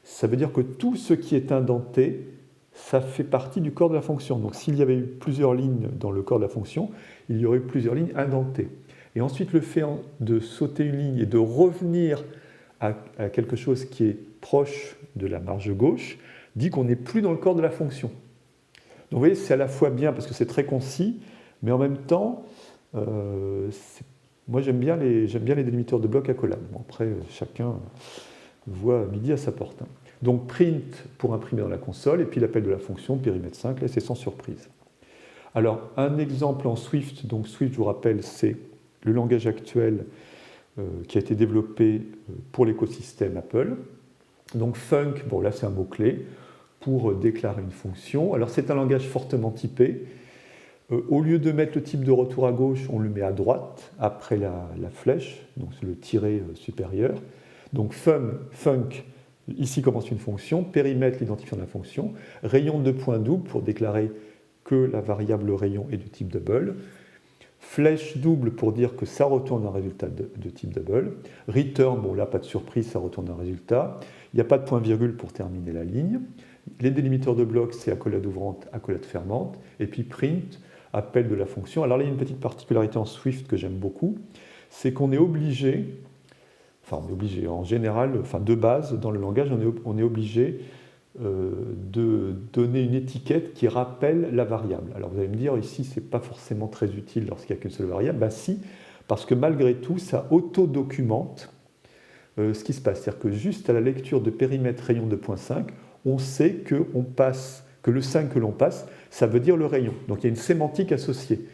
Ça veut dire que tout ce qui est indenté, ça fait partie du corps de la fonction. Donc s'il y avait eu plusieurs lignes dans le corps de la fonction, il y aurait eu plusieurs lignes indentées. Et ensuite, le fait de sauter une ligne et de revenir à quelque chose qui est proche de la marge gauche dit qu'on n'est plus dans le corps de la fonction. Donc vous voyez, c'est à la fois bien parce que c'est très concis, mais en même temps, moi j'aime bien les délimiteurs de blocs accolades. Bon, après, chacun voit midi à sa porte. Hein. Donc print pour imprimer dans la console, et puis l'appel de la fonction, périmètre 5, là c'est sans surprise. Alors un exemple en Swift, donc Swift, je vous rappelle, c'est le langage actuel qui a été développé pour l'écosystème Apple. Donc func, bon là c'est un mot-clé, pour déclarer une fonction. Alors c'est un langage fortement typé. Au lieu de mettre le type de retour à gauche, on le met à droite, après la flèche, donc c'est le tiret supérieur. Donc func, ici commence une fonction, périmètre l'identifiant de la fonction, rayon de point double pour déclarer que la variable rayon est de type double, flèche double pour dire que ça retourne un résultat de type double, return, bon là pas de surprise, ça retourne un résultat, il n'y a pas de point-virgule pour terminer la ligne. Les délimiteurs de blocs, c'est accolade ouvrante, accolade fermante. Et puis print, appel de la fonction. Alors là, il y a une petite particularité en Swift que j'aime beaucoup, c'est qu'on est obligé, en général, de base, dans le langage, on est obligé de donner une étiquette qui rappelle la variable. Alors vous allez me dire, ici, ce n'est pas forcément très utile lorsqu'il n'y a qu'une seule variable. Ben si, parce que malgré tout, ça auto-documente ce qui se passe. C'est-à-dire que juste à la lecture de périmètre rayon de point 5, on sait que le 5 que l'on passe, ça veut dire le rayon. Donc il y a une sémantique associée.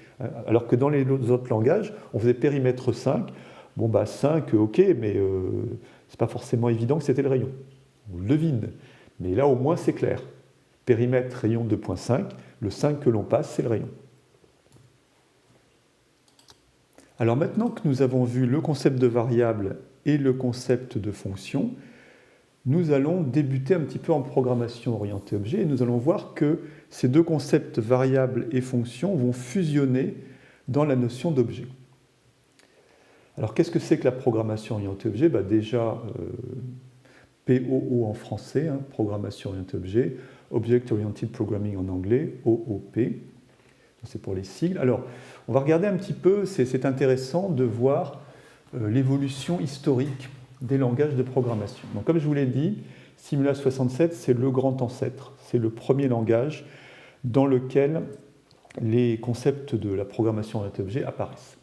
Alors que dans les autres langages, on faisait périmètre 5. Bon, 5, ok, mais c'est pas forcément évident que c'était le rayon. On le devine. Mais là, au moins, c'est clair. périmètre rayon 2.5, le 5 que l'on passe, c'est le rayon. Alors maintenant que nous avons vu le concept de variable et le concept de fonction, nous allons débuter un petit peu en programmation orientée objet et nous allons voir que ces deux concepts, variable et fonction, vont fusionner dans la notion d'objet. Alors qu'est-ce que c'est que la programmation orientée objet? Déjà, POO en français, hein, programmation orientée objet, Object Oriented Programming en anglais, OOP, c'est pour les sigles. Alors, on va regarder un petit peu, c'est intéressant de voir l'évolution historique des langages de programmation. Donc, comme je vous l'ai dit, Simula 67, c'est le grand ancêtre, c'est le premier langage dans lequel les concepts de la programmation orientée objet apparaissent.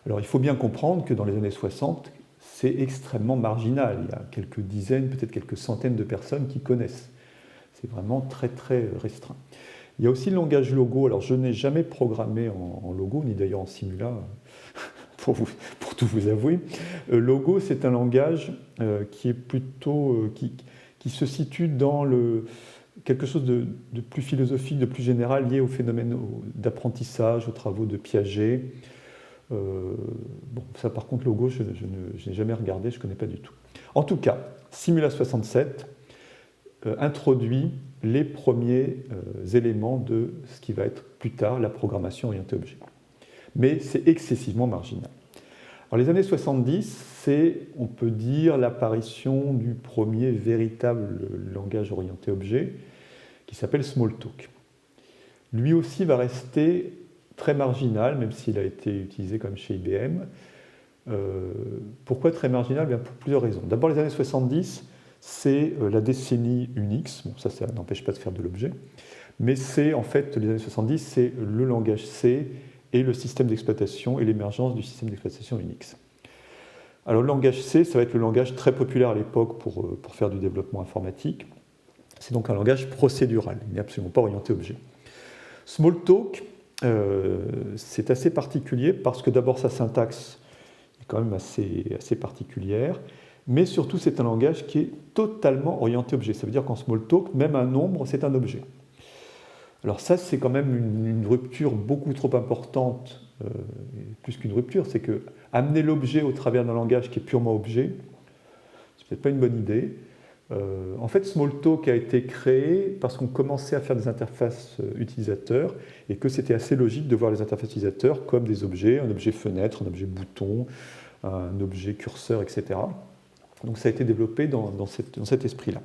Alors, il faut bien comprendre que dans les années 60, c'est extrêmement marginal. Il y a quelques dizaines, peut-être quelques centaines de personnes qui connaissent. C'est vraiment très, très restreint. Il y a aussi le langage Logo. Alors, je n'ai jamais programmé en Logo, ni d'ailleurs en Simula, pour tout vous avouer. Logo, c'est un langage qui est plutôt, qui se situe dans quelque chose de plus philosophique, de plus général, lié au phénomène d'apprentissage, aux travaux de Piaget. Ça par contre, Logo, je n'ai jamais regardé, je ne connais pas du tout. En tout cas, Simula 67 introduit les premiers éléments de ce qui va être plus tard la programmation orientée objet. Mais c'est excessivement marginal. Alors les années 70, c'est, on peut dire, l'apparition du premier véritable langage orienté objet qui s'appelle Smalltalk. Lui aussi va rester très marginal, même s'il a été utilisé comme chez IBM. Pourquoi très marginal? Bien, pour plusieurs raisons. D'abord, les années 70, c'est la décennie Unix. Bon, ça n'empêche pas de faire de l'objet. Mais c'est, en fait, les années 70, c'est le langage C et le système d'exploitation et l'émergence du système d'exploitation Unix. Alors, le langage C, ça va être le langage très populaire à l'époque pour faire du développement informatique. C'est donc un langage procédural. Il n'est absolument pas orienté objet. Smalltalk, c'est assez particulier parce que d'abord sa syntaxe est quand même assez particulière, mais surtout c'est un langage qui est totalement orienté objet. Ça veut dire qu'en Smalltalk, même un nombre, c'est un objet. Alors ça, c'est quand même une rupture beaucoup trop importante, plus qu'une rupture, c'est que amener l'objet au travers d'un langage qui est purement objet, c'est peut-être pas une bonne idée. En fait, Smalltalk a été créé parce qu'on commençait à faire des interfaces utilisateurs et que c'était assez logique de voir les interfaces utilisateurs comme des objets, un objet fenêtre, un objet bouton, un objet curseur, etc. Donc ça a été développé dans cet esprit-là.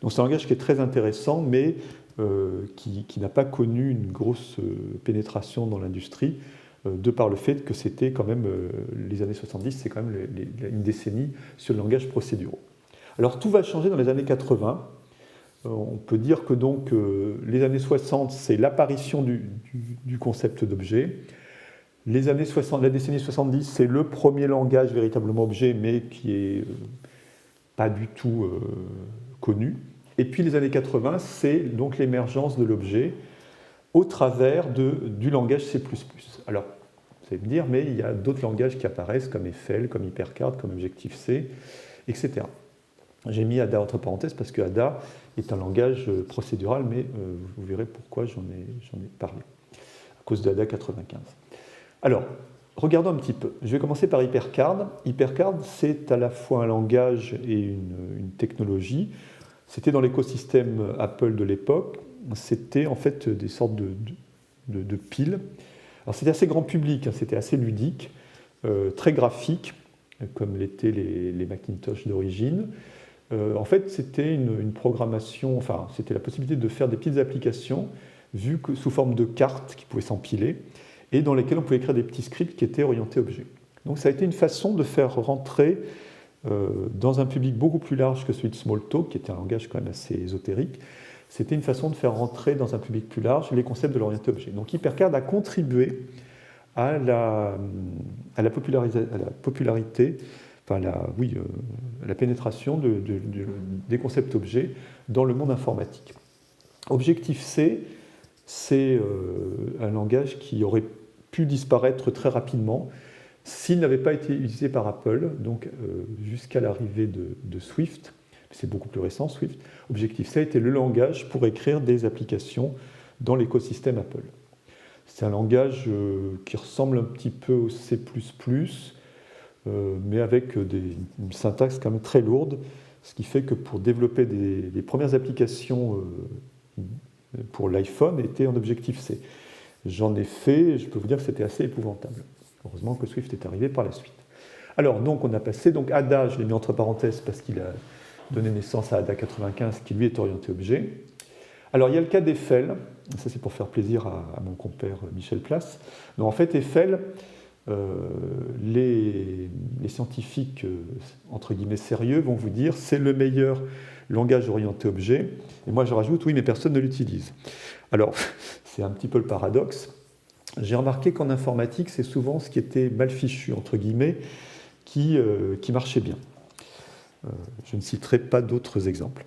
Donc c'est un langage qui est très intéressant, mais qui n'a pas connu une grosse pénétration dans l'industrie, de par le fait que c'était quand même, les années 70, c'est quand même une décennie sur le langage procédural. Alors tout va changer dans les années 80. On peut dire que donc les années 60, c'est l'apparition du concept d'objet. Les années 60, la décennie 70, c'est le premier langage véritablement objet, mais qui n'est pas du tout connu. Et puis les années 80, c'est donc l'émergence de l'objet au travers du langage C++. Alors, vous allez me dire, mais il y a d'autres langages qui apparaissent, comme Eiffel, comme HyperCard, comme Objective-C, etc. J'ai mis Ada entre parenthèses parce que Ada est un langage procédural, mais vous verrez pourquoi j'en ai parlé, à cause de Ada 95. Alors, regardons un petit peu. Je vais commencer par HyperCard. HyperCard, c'est à la fois un langage et une technologie. C'était dans l'écosystème Apple de l'époque. C'était en fait des sortes de piles. Alors, c'était assez grand public, hein, c'était assez ludique, très graphique, comme l'étaient les Macintosh d'origine. En fait, c'était une programmation, enfin, c'était la possibilité de faire des petites applications vues sous forme de cartes qui pouvaient s'empiler et dans lesquelles on pouvait écrire des petits scripts qui étaient orientés objets. Donc, ça a été une façon de faire rentrer dans un public beaucoup plus large que celui de Smalltalk, qui était un langage quand même assez ésotérique. C'était une façon de faire rentrer dans un public plus large les concepts de l'orienté objet. Donc, HyperCard a contribué à la popularité, enfin la pénétration des concepts objets dans le monde informatique. Objective-C, c'est un langage qui aurait pu disparaître très rapidement s'il n'avait pas été utilisé par Apple, donc jusqu'à l'arrivée de Swift. c'est beaucoup plus récent, Swift. Objective-C a été le langage pour écrire des applications dans l'écosystème Apple. C'est un langage qui ressemble un petit peu au C++, mais avec une syntaxe quand même très lourde, ce qui fait que pour développer les premières applications pour l'iPhone étaient en Objective-C. J'en ai fait, et je peux vous dire que c'était assez épouvantable. Heureusement que Swift est arrivé par la suite. Alors, donc, on a passé, donc Ada, je l'ai mis entre parenthèses parce qu'il a donné naissance à Ada 95, qui lui est orienté objet. Alors, il y a le cas d'Eiffel, ça c'est pour faire plaisir à mon compère Michel Place. Donc, en fait, Eiffel, les scientifiques, entre guillemets, sérieux vont vous dire c'est le meilleur langage orienté objet. Et moi, je rajoute, oui, mais personne ne l'utilise. Alors, c'est un petit peu le paradoxe. J'ai remarqué qu'en informatique, c'est souvent ce qui était mal fichu, entre guillemets, qui marchait bien. Je ne citerai pas d'autres exemples.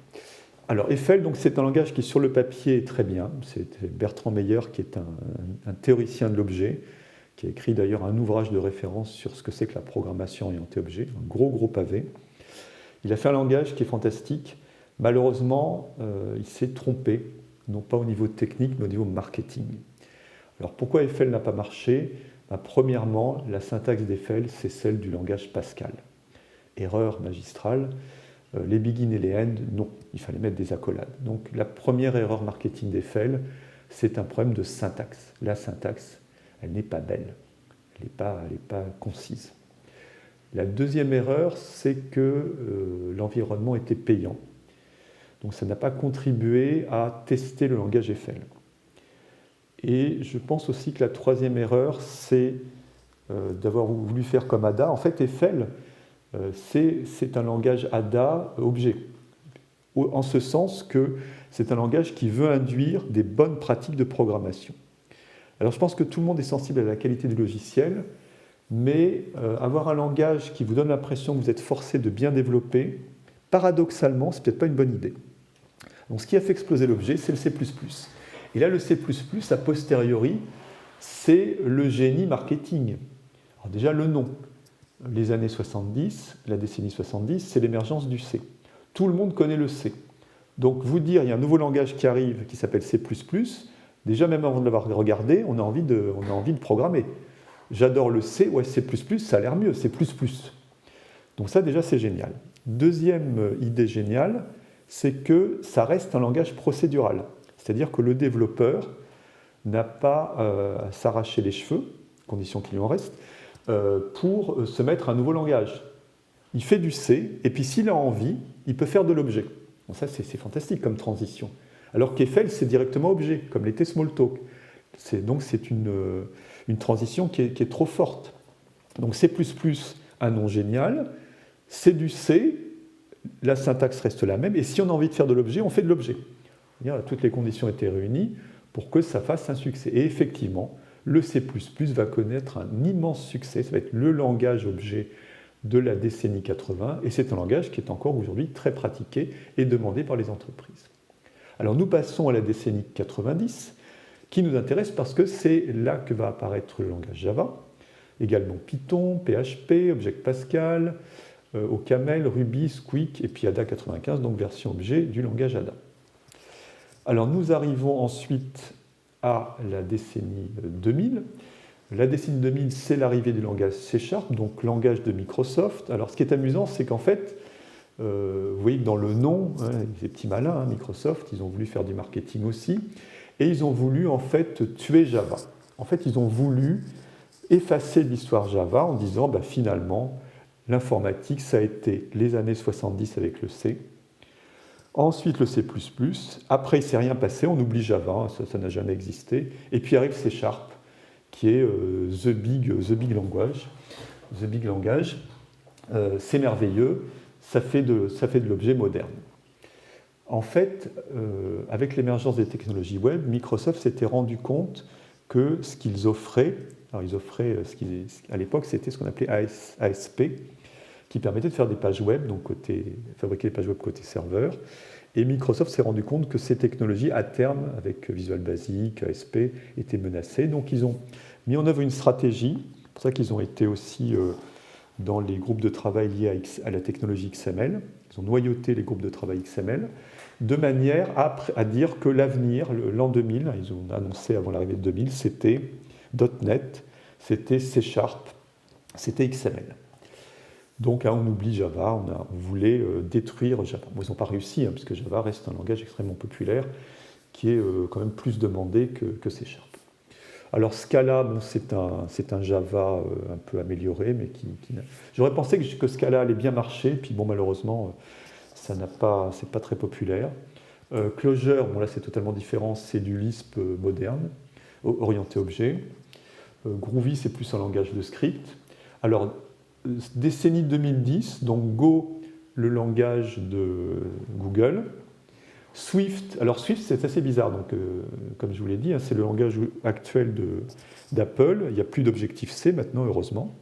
Alors, Eiffel, donc, c'est un langage qui, sur le papier, est très bien. C'est Bertrand Meyer, qui est un théoricien de l'objet, qui a écrit d'ailleurs un ouvrage de référence sur ce que c'est que la programmation orientée objet, un gros pavé. Il a fait un langage qui est fantastique. Malheureusement, il s'est trompé, non pas au niveau technique, mais au niveau marketing. Alors, pourquoi Eiffel n'a pas marché ? Premièrement, la syntaxe d'Eiffel, c'est celle du langage Pascal. Erreur magistrale. Les begin et les end, non, il fallait mettre des accolades. Donc la première erreur marketing d'Eiffel, c'est un problème de syntaxe. La syntaxe, elle n'est pas belle, elle n'est pas concise. La deuxième erreur, c'est que l'environnement était payant. Donc ça n'a pas contribué à tester le langage Eiffel. Et je pense aussi que la troisième erreur, c'est d'avoir voulu faire comme Ada. En fait, Eiffel, c'est un langage Ada objet, en ce sens que c'est un langage qui veut induire des bonnes pratiques de programmation. Alors je pense que tout le monde est sensible à la qualité du logiciel, mais avoir un langage qui vous donne l'impression que vous êtes forcé de bien développer, paradoxalement, c'est peut-être pas une bonne idée. Donc ce qui a fait exploser l'objet, c'est le C++. Et là, le C++, a posteriori, c'est le génie marketing. Alors déjà, le nom. Les années 70, la décennie 70, c'est l'émergence du C. Tout le monde connaît le C. Donc vous dire, il y a un nouveau langage qui arrive qui s'appelle C++, déjà même avant de l'avoir regardé, on a envie de programmer. J'adore le C, ouais, C++, ça a l'air mieux, C++. Donc ça déjà c'est génial. Deuxième idée géniale, c'est que ça reste un langage procédural. C'est-à-dire que le développeur n'a pas à s'arracher les cheveux, condition qu'il lui en reste, pour se mettre un nouveau langage. Il fait du C, et puis s'il a envie, il peut faire de l'objet. Bon, ça, c'est fantastique comme transition. Alors qu'Eiffel, c'est directement objet, comme l'était Smalltalk. Donc c'est une transition qui est trop forte. Donc C++, un nom génial, c'est du C, la syntaxe reste la même, et si on a envie de faire de l'objet, on fait de l'objet. Toutes les conditions étaient réunies pour que ça fasse un succès. Et effectivement, le C++ va connaître un immense succès, ça va être le langage objet de la décennie 80, et c'est un langage qui est encore aujourd'hui très pratiqué et demandé par les entreprises. Alors nous passons à la décennie 90, qui nous intéresse parce que c'est là que va apparaître le langage Java, également Python, PHP, Object Pascal, OCaml, Ruby, Squeak, et puis Ada 95, donc version objet du langage Ada. Alors nous arrivons ensuite à la décennie 2000. La décennie 2000, c'est l'arrivée du langage C#, donc langage de Microsoft. Alors ce qui est amusant, c'est qu'en fait, vous voyez que dans le nom, ces petits malins, Microsoft, ils ont voulu faire du marketing aussi, et ils ont voulu en fait tuer Java. En fait, ils ont voulu effacer l'histoire Java en disant finalement, l'informatique, ça a été les années 70 avec le C, ensuite le C++, après il ne s'est rien passé, on oublie Java, ça n'a jamais existé, et puis arrive C#, qui est the big language. The big language, c'est merveilleux, ça fait de l'objet moderne. En fait, avec l'émergence des technologies web, Microsoft s'était rendu compte que ce qu'ils offraient, alors ils offraient, à l'époque c'était ce qu'on appelait ASP, qui permettait de faire des pages web, donc fabriquer des pages web côté serveur. Et Microsoft s'est rendu compte que ces technologies, à terme, avec Visual Basic, ASP, étaient menacées. Donc ils ont mis en œuvre une stratégie, c'est pour ça qu'ils ont été aussi dans les groupes de travail liés à la technologie XML. ils ont noyauté les groupes de travail XML, de manière à dire que l'avenir, l'an 2000, ils ont annoncé avant l'arrivée de 2000, c'était .NET, c'était C#, c'était XML. Donc là, on oublie Java, on voulait détruire Java. Bon, ils n'ont pas réussi, hein, puisque Java reste un langage extrêmement populaire, qui est quand même plus demandé que C#. Alors Scala, bon, c'est un Java un peu amélioré, mais j'aurais pensé que Scala allait bien marcher, puis bon, malheureusement, c'est pas très populaire. Clojure, bon là c'est totalement différent, c'est du Lisp moderne, orienté objet. Groovy, c'est plus un langage de script. Alors, décennie 2010, donc Go, le langage de Google. Swift, alors Swift c'est assez bizarre, donc, comme je vous l'ai dit, hein, c'est le langage actuel d'Apple, il n'y a plus d'Objective-C maintenant, heureusement.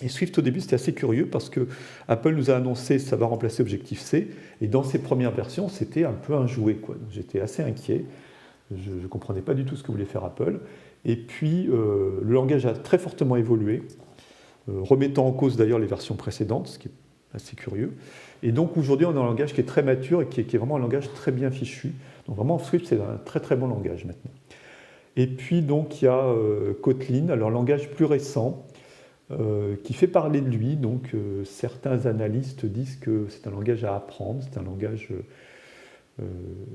Et Swift au début c'était assez curieux parce que Apple nous a annoncé que ça va remplacer Objective-C, et dans ses premières versions c'était un peu un jouet, quoi. J'étais assez inquiet, je ne comprenais pas du tout ce que voulait faire Apple. Et puis le langage a très fortement évolué, remettant en cause d'ailleurs les versions précédentes, ce qui est assez curieux. Et donc aujourd'hui, on a un langage qui est très mature et qui est vraiment un langage très bien fichu. Donc vraiment, Swift, c'est un très très bon langage maintenant. Et puis donc, il y a Kotlin, alors langage plus récent, qui fait parler de lui. Donc certains analystes disent que c'est un langage à apprendre, c'est un langage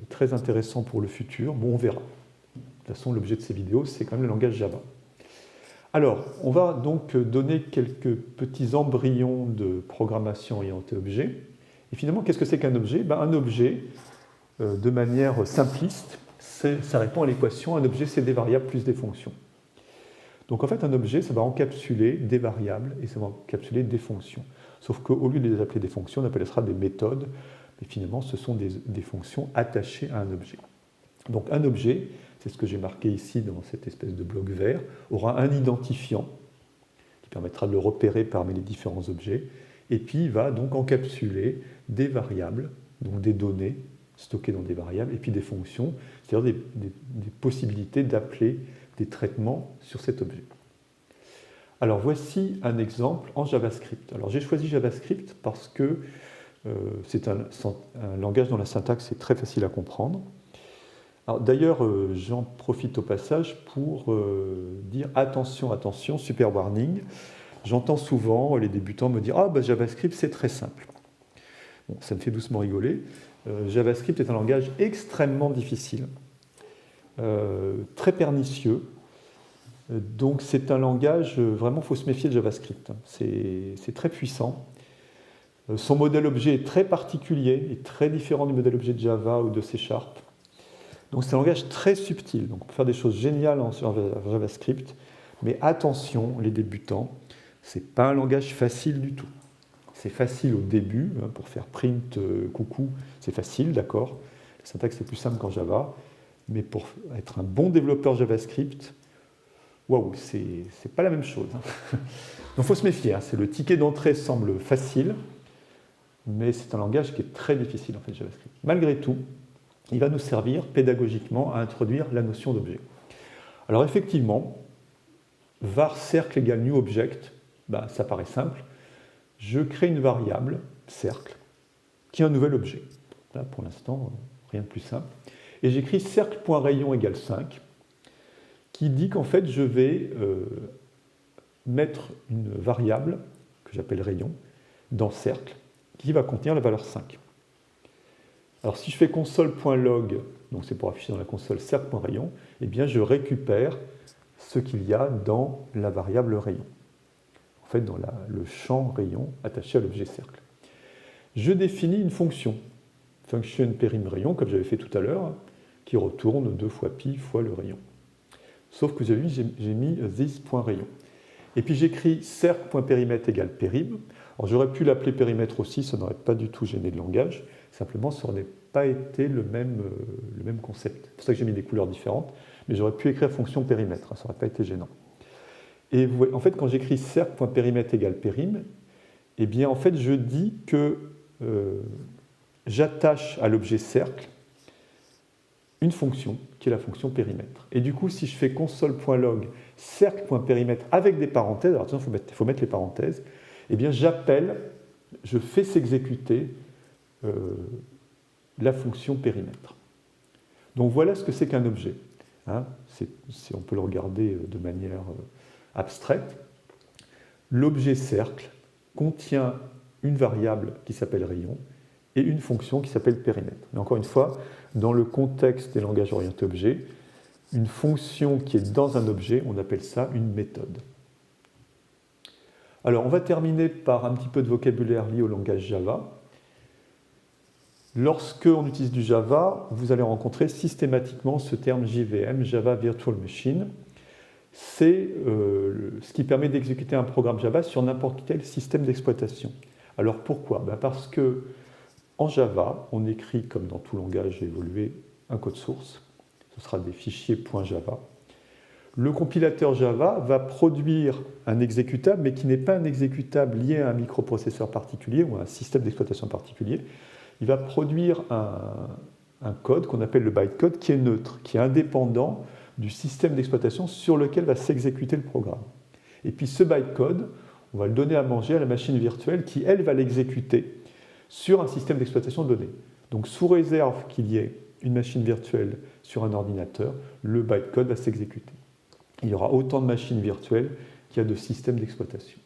très intéressant pour le futur. Bon, on verra. De toute façon, l'objet de ces vidéos, c'est quand même le langage Java. Alors, on va donc donner quelques petits embryons de programmation orientée objet. Et finalement, qu'est-ce que c'est qu'un objet? Un objet, de manière simpliste, ça répond à l'équation, un objet c'est des variables plus des fonctions. Donc en fait, un objet, ça va encapsuler des variables et ça va encapsuler des fonctions. Sauf qu'au lieu de les appeler des fonctions, on appellera des méthodes, mais finalement, ce sont des fonctions attachées à un objet. Donc un objet, c'est ce que j'ai marqué ici dans cette espèce de bloc vert, aura un identifiant qui permettra de le repérer parmi les différents objets, et puis il va donc encapsuler des variables, donc des données stockées dans des variables, et puis des fonctions, c'est-à-dire des possibilités d'appeler des traitements sur cet objet. Alors voici un exemple en JavaScript. Alors j'ai choisi JavaScript parce que c'est un langage dont la syntaxe est très facile à comprendre. D'ailleurs, j'en profite au passage pour dire attention, attention, super warning. J'entends souvent les débutants me dire « Ah, JavaScript, c'est très simple ». Bon, ça me fait doucement rigoler. JavaScript est un langage extrêmement difficile, très pernicieux. Donc c'est un langage, vraiment, il faut se méfier de JavaScript. C'est très puissant. Son modèle objet est très particulier et très différent du modèle objet de Java ou de C#. Donc c'est un langage très subtil, donc on peut faire des choses géniales en JavaScript, mais attention les débutants, ce n'est pas un langage facile du tout. C'est facile au début, hein, pour faire print, coucou, c'est facile, d'accord. La syntaxe est plus simple qu'en Java, mais pour être un bon développeur JavaScript, waouh, c'est pas la même chose. Hein. Donc il faut se méfier, hein, le ticket d'entrée semble facile, mais c'est un langage qui est très difficile en fait, JavaScript. Malgré tout, il va nous servir pédagogiquement à introduire la notion d'objet. Alors effectivement, var cercle égale new object, ça paraît simple. Je crée une variable, cercle, qui est un nouvel objet. Là, pour l'instant, rien de plus simple. Et j'écris cercle.rayon égale 5, qui dit qu'en fait, je vais mettre une variable, que j'appelle rayon, dans cercle, qui va contenir la valeur 5. Alors si je fais console.log, donc c'est pour afficher dans la console cercle.rayon, eh bien je récupère ce qu'il y a dans la variable rayon. En fait, dans le champ rayon attaché à l'objet cercle. Je définis une fonction, function perim rayon, comme j'avais fait tout à l'heure, qui retourne 2 fois pi fois le rayon. Sauf que vous avez vu, j'ai mis this.rayon. Et puis j'écris cercle.périmètre égale périm. Alors j'aurais pu l'appeler périmètre aussi, ça n'aurait pas du tout gêné le langage. Simplement, ça n'aurait pas été le même concept. C'est pour ça que j'ai mis des couleurs différentes, mais j'aurais pu écrire fonction périmètre, ça n'aurait pas été gênant. Et vous voyez, en fait, quand j'écris cercle.périmètre égale périm, eh bien, en fait, je dis que j'attache à l'objet cercle une fonction, qui est la fonction périmètre. Et du coup, si je fais console.log cercle.périmètre avec des parenthèses, alors attention, il faut mettre les parenthèses, eh bien, je fais s'exécuter la fonction périmètre. Donc voilà ce que c'est qu'un objet. Hein, on peut le regarder de manière abstraite. L'objet cercle contient une variable qui s'appelle rayon et une fonction qui s'appelle périmètre. Mais encore une fois, dans le contexte des langages orientés objets, une fonction qui est dans un objet, on appelle ça une méthode. Alors, on va terminer par un petit peu de vocabulaire lié au langage Java. Lorsque on utilise du Java, vous allez rencontrer systématiquement ce terme JVM, Java Virtual Machine. C'est ce qui permet d'exécuter un programme Java sur n'importe quel système d'exploitation. Alors pourquoi? Parce que en Java, on écrit, comme dans tout langage évolué, un code source. Ce sera des fichiers .java. Le compilateur Java va produire un exécutable, mais qui n'est pas un exécutable lié à un microprocesseur particulier ou à un système d'exploitation particulier. Il va produire un code qu'on appelle le bytecode, qui est neutre, qui est indépendant du système d'exploitation sur lequel va s'exécuter le programme. Et puis ce bytecode, on va le donner à manger à la machine virtuelle qui, elle, va l'exécuter sur un système d'exploitation de données. Donc sous réserve qu'il y ait une machine virtuelle sur un ordinateur, le bytecode va s'exécuter. Il y aura autant de machines virtuelles qu'il y a de systèmes d'exploitation.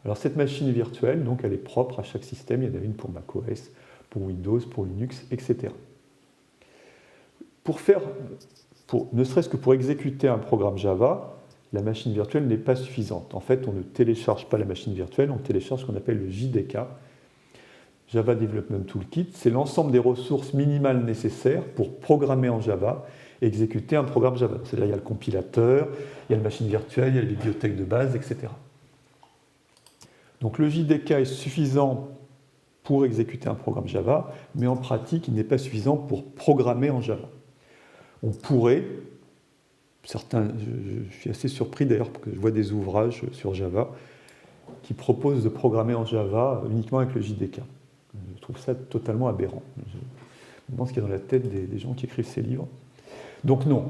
Alors cette machine virtuelle, donc, elle est propre à chaque système. Il y en a une pour macOS, pour Windows, pour Linux, etc. Ne serait-ce que pour exécuter un programme Java, la machine virtuelle n'est pas suffisante. En fait, on ne télécharge pas la machine virtuelle, on télécharge ce qu'on appelle le JDK, Java Development Toolkit. C'est l'ensemble des ressources minimales nécessaires pour programmer en Java et exécuter un programme Java. C'est-à-dire, il y a le compilateur, il y a la machine virtuelle, il y a les bibliothèques de base, etc. Donc le JDK est suffisant pour exécuter un programme Java, mais en pratique, il n'est pas suffisant pour programmer en Java. On pourrait, je suis assez surpris d'ailleurs parce que je vois des ouvrages sur Java qui proposent de programmer en Java uniquement avec le JDK. Je trouve ça totalement aberrant. Je me demande ce qu'il y a dans la tête des gens qui écrivent ces livres. Donc non,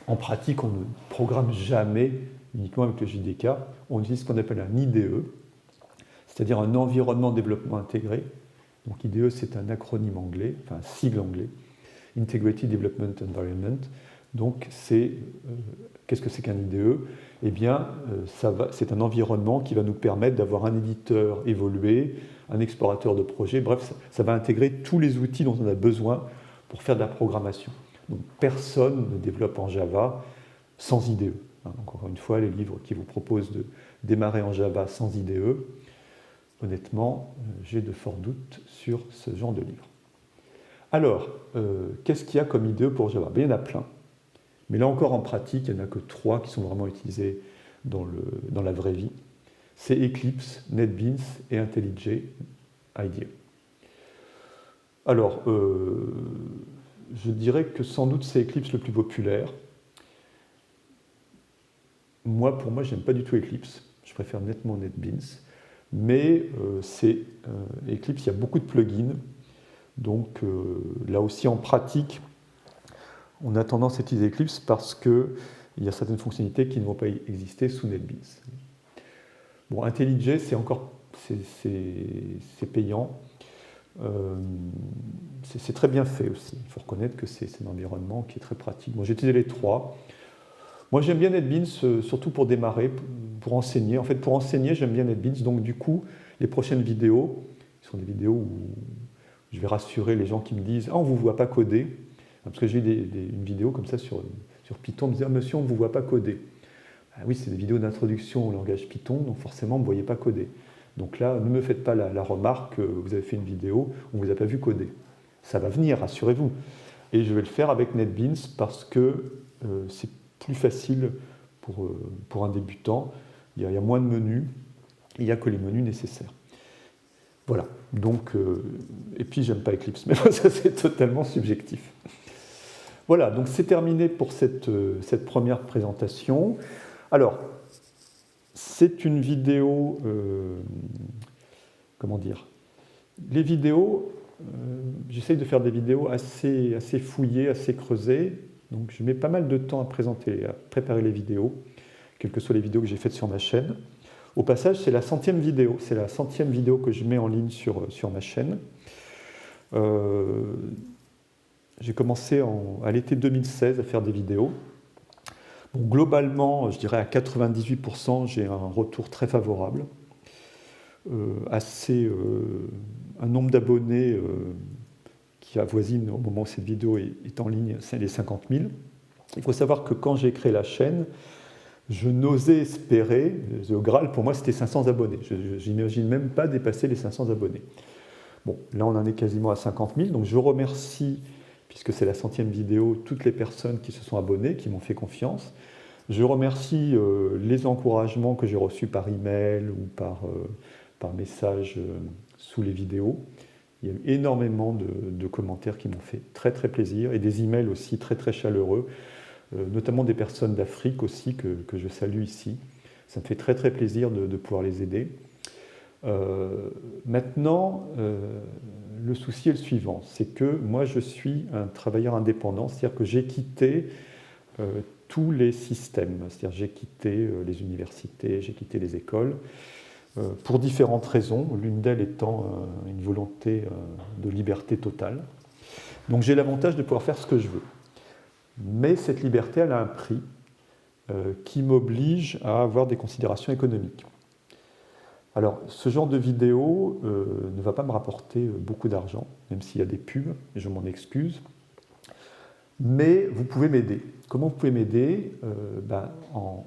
en pratique, on ne programme jamais uniquement avec le JDK. On utilise ce qu'on appelle un IDE, c'est-à-dire un environnement de développement intégré. Donc IDE, c'est un acronyme anglais, enfin un sigle anglais, Integrated Development Environment. Donc qu'est-ce que c'est qu'un IDE? Eh bien, c'est un environnement qui va nous permettre d'avoir un éditeur évolué, un explorateur de projet, bref, ça va intégrer tous les outils dont on a besoin pour faire de la programmation. Donc personne ne développe en Java sans IDE. Donc, encore une fois, les livres qui vous proposent de démarrer en Java sans IDE, honnêtement, j'ai de forts doutes sur ce genre de livre. Alors, qu'est-ce qu'il y a comme IDE pour Java? Il y en a plein. Mais là encore, en pratique, il n'y en a que 3 qui sont vraiment utilisés dans la vraie vie. C'est Eclipse, NetBeans et IntelliJ IDEA. Alors, je dirais que sans doute c'est Eclipse le plus populaire. Pour moi, je n'aime pas du tout Eclipse. Je préfère nettement NetBeans. Mais Eclipse, il y a beaucoup de plugins. Donc là aussi, en pratique, on a tendance à utiliser Eclipse parce qu'il y a certaines fonctionnalités qui ne vont pas exister sous NetBeans. Bon, IntelliJ, c'est payant. C'est très bien fait aussi. Il faut reconnaître que c'est un environnement qui est très pratique. Moi, j'ai utilisé les 3. Moi, j'aime bien NetBeans, surtout pour démarrer, pour enseigner. En fait, pour enseigner, j'aime bien NetBeans. Donc, du coup, les prochaines vidéos sont des vidéos où je vais rassurer les gens qui me disent « Ah, on ne vous voit pas coder ». Parce que j'ai eu une vidéo comme ça sur Python, on me disait « Ah, monsieur, on ne vous voit pas coder ». Oui, c'est des vidéos d'introduction au langage Python, donc forcément, on ne me voyait pas coder. Donc là, ne me faites pas la remarque que vous avez fait une vidéo, on ne vous a pas vu coder. Ça va venir, rassurez-vous. Et je vais le faire avec NetBeans parce que c'est plus facile pour un débutant. Il y a moins de menus, il n'y a que les menus nécessaires. Voilà. Donc, et puis, j'aime pas Eclipse, mais ça, c'est totalement subjectif. Voilà, donc c'est terminé pour cette première présentation. Alors, c'est une vidéo, comment dire, les vidéos, j'essaye de faire des vidéos assez fouillées, assez creusées, donc je mets pas mal de temps à préparer les vidéos, quelles que soient les vidéos que j'ai faites sur ma chaîne. Au passage, c'est la 100e vidéo, que je mets en ligne sur ma chaîne. J'ai commencé à l'été 2016 à faire des vidéos. Bon, globalement, je dirais à 98%, j'ai un retour très favorable. Un nombre d'abonnés qui avoisine au moment où cette vidéo est en ligne, c'est les 50 000. Il faut savoir que quand j'ai créé la chaîne, je n'osais espérer, le Graal pour moi c'était 500 abonnés. Je n'imagine même pas dépasser les 500 abonnés. Bon, là on en est quasiment à 50 000, donc je remercie, puisque c'est la 100e vidéo, toutes les personnes qui se sont abonnées, qui m'ont fait confiance. Je remercie les encouragements que j'ai reçus par email ou par message sous les vidéos. Il y a eu énormément de commentaires qui m'ont fait très très plaisir et des emails aussi très très chaleureux, notamment des personnes d'Afrique aussi que je salue ici. Ça me fait très très plaisir de pouvoir les aider. Maintenant, le souci est le suivant, c'est que moi je suis un travailleur indépendant, c'est-à-dire que j'ai quitté tous les systèmes, c'est-à-dire j'ai quitté les universités, j'ai quitté les écoles, pour différentes raisons, l'une d'elles étant une volonté de liberté totale. Donc j'ai l'avantage de pouvoir faire ce que je veux. Mais cette liberté, elle a un prix qui m'oblige à avoir des considérations économiques. Alors, ce genre de vidéo ne va pas me rapporter beaucoup d'argent, même s'il y a des pubs, et je m'en excuse. Mais vous pouvez m'aider. Comment vous pouvez m'aider? En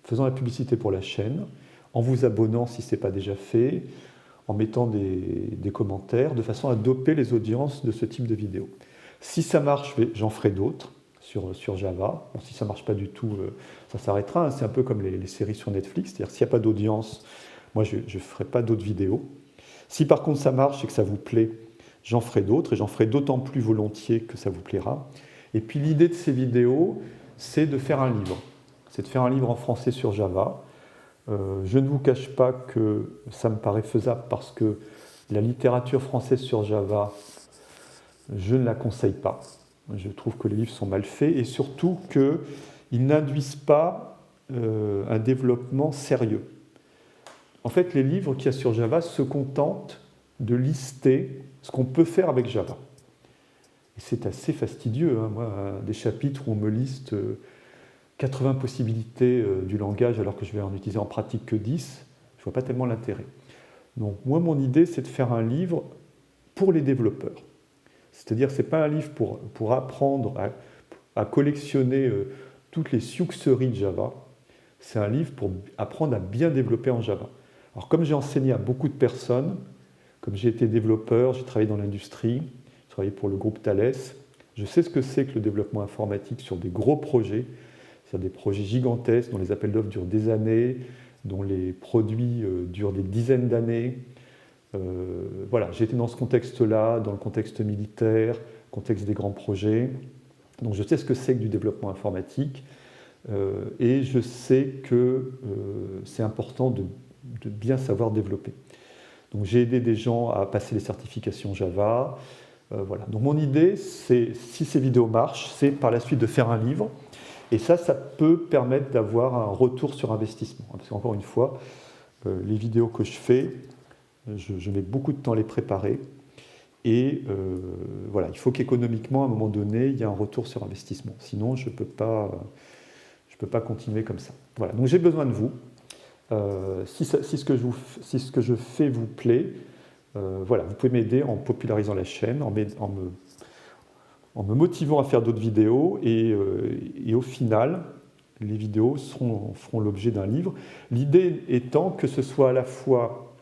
faisant la publicité pour la chaîne, en vous abonnant si ce n'est pas déjà fait, en mettant des commentaires, de façon à doper les audiences de ce type de vidéo. Si ça marche, j'en ferai d'autres sur Java. Bon, si ça ne marche pas du tout, ça s'arrêtera. Hein. C'est un peu comme les séries sur Netflix, c'est-à-dire s'il n'y a pas d'audience, moi je ne ferai pas d'autres vidéos. Si par contre ça marche et que ça vous plaît, j'en ferai d'autres, et j'en ferai d'autant plus volontiers que ça vous plaira. Et puis l'idée de ces vidéos, c'est de faire un livre. C'est de faire un livre en français sur Java. Je ne vous cache pas que ça me paraît faisable parce que la littérature française sur Java, je ne la conseille pas. Je trouve que les livres sont mal faits et surtout qu'ils n'induisent pas un développement sérieux. En fait, les livres qu'il y a sur Java se contentent de lister ce qu'on peut faire avec Java. Et c'est assez fastidieux. Hein. Moi, des chapitres où on me liste 80 possibilités du langage alors que je vais en utiliser en pratique que 10, je ne vois pas tellement l'intérêt. Donc moi, mon idée, c'est de faire un livre pour les développeurs. C'est-à-dire, ce n'est pas un livre pour apprendre à collectionner toutes les succeries de Java. C'est un livre pour apprendre à bien développer en Java. Alors, comme j'ai enseigné à beaucoup de personnes, comme j'ai été développeur, j'ai travaillé dans l'industrie, j'ai travaillé pour le groupe Thales, je sais ce que c'est que le développement informatique sur des gros projets, c'est-à-dire des projets gigantesques dont les appels d'offres durent des années, dont les produits durent des dizaines d'années. Voilà, j'ai été dans ce contexte-là, dans le contexte militaire, contexte des grands projets. Donc je sais ce que c'est que du développement informatique et je sais que c'est important de bien savoir développer. Donc j'ai aidé des gens à passer les certifications Java. Voilà. Donc mon idée, c'est, si ces vidéos marchent, c'est par la suite de faire un livre. Et ça peut permettre d'avoir un retour sur investissement. Parce qu'encore une fois, les vidéos que je fais, je mets beaucoup de temps à les préparer. Et voilà, il faut qu'économiquement, à un moment donné, il y ait un retour sur investissement. Sinon, je ne peux pas continuer comme ça. Voilà, donc j'ai besoin de vous. Si ce que je fais vous plaît, voilà, vous pouvez m'aider en popularisant la chaîne, en me motivant à faire d'autres vidéos. Et au final, les vidéos feront l'objet d'un livre. L'idée étant que ce soit à la fois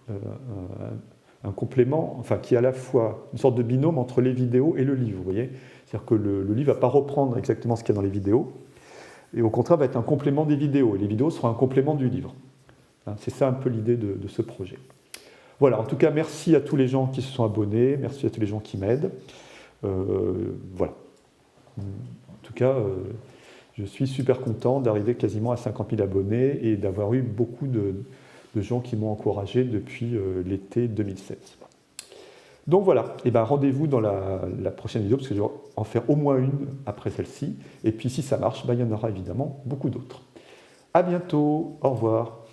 un complément, enfin qui est à la fois une sorte de binôme entre les vidéos et le livre, vous voyez. C'est-à-dire que le livre ne va pas reprendre exactement ce qu'il y a dans les vidéos, et au contraire va être un complément des vidéos, et les vidéos seront un complément du livre. Hein, c'est ça un peu l'idée de ce projet. Voilà, en tout cas, merci à tous les gens qui se sont abonnés, merci à tous les gens qui m'aident. Voilà. En tout cas, je suis super content d'arriver quasiment à 50 000 abonnés et d'avoir eu beaucoup de gens qui m'ont encouragé depuis l'été 2016. Donc voilà, et ben rendez-vous dans la prochaine vidéo, parce que je vais en faire au moins une après celle-ci. Et puis si ça marche, ben, il y en aura évidemment beaucoup d'autres. À bientôt, au revoir.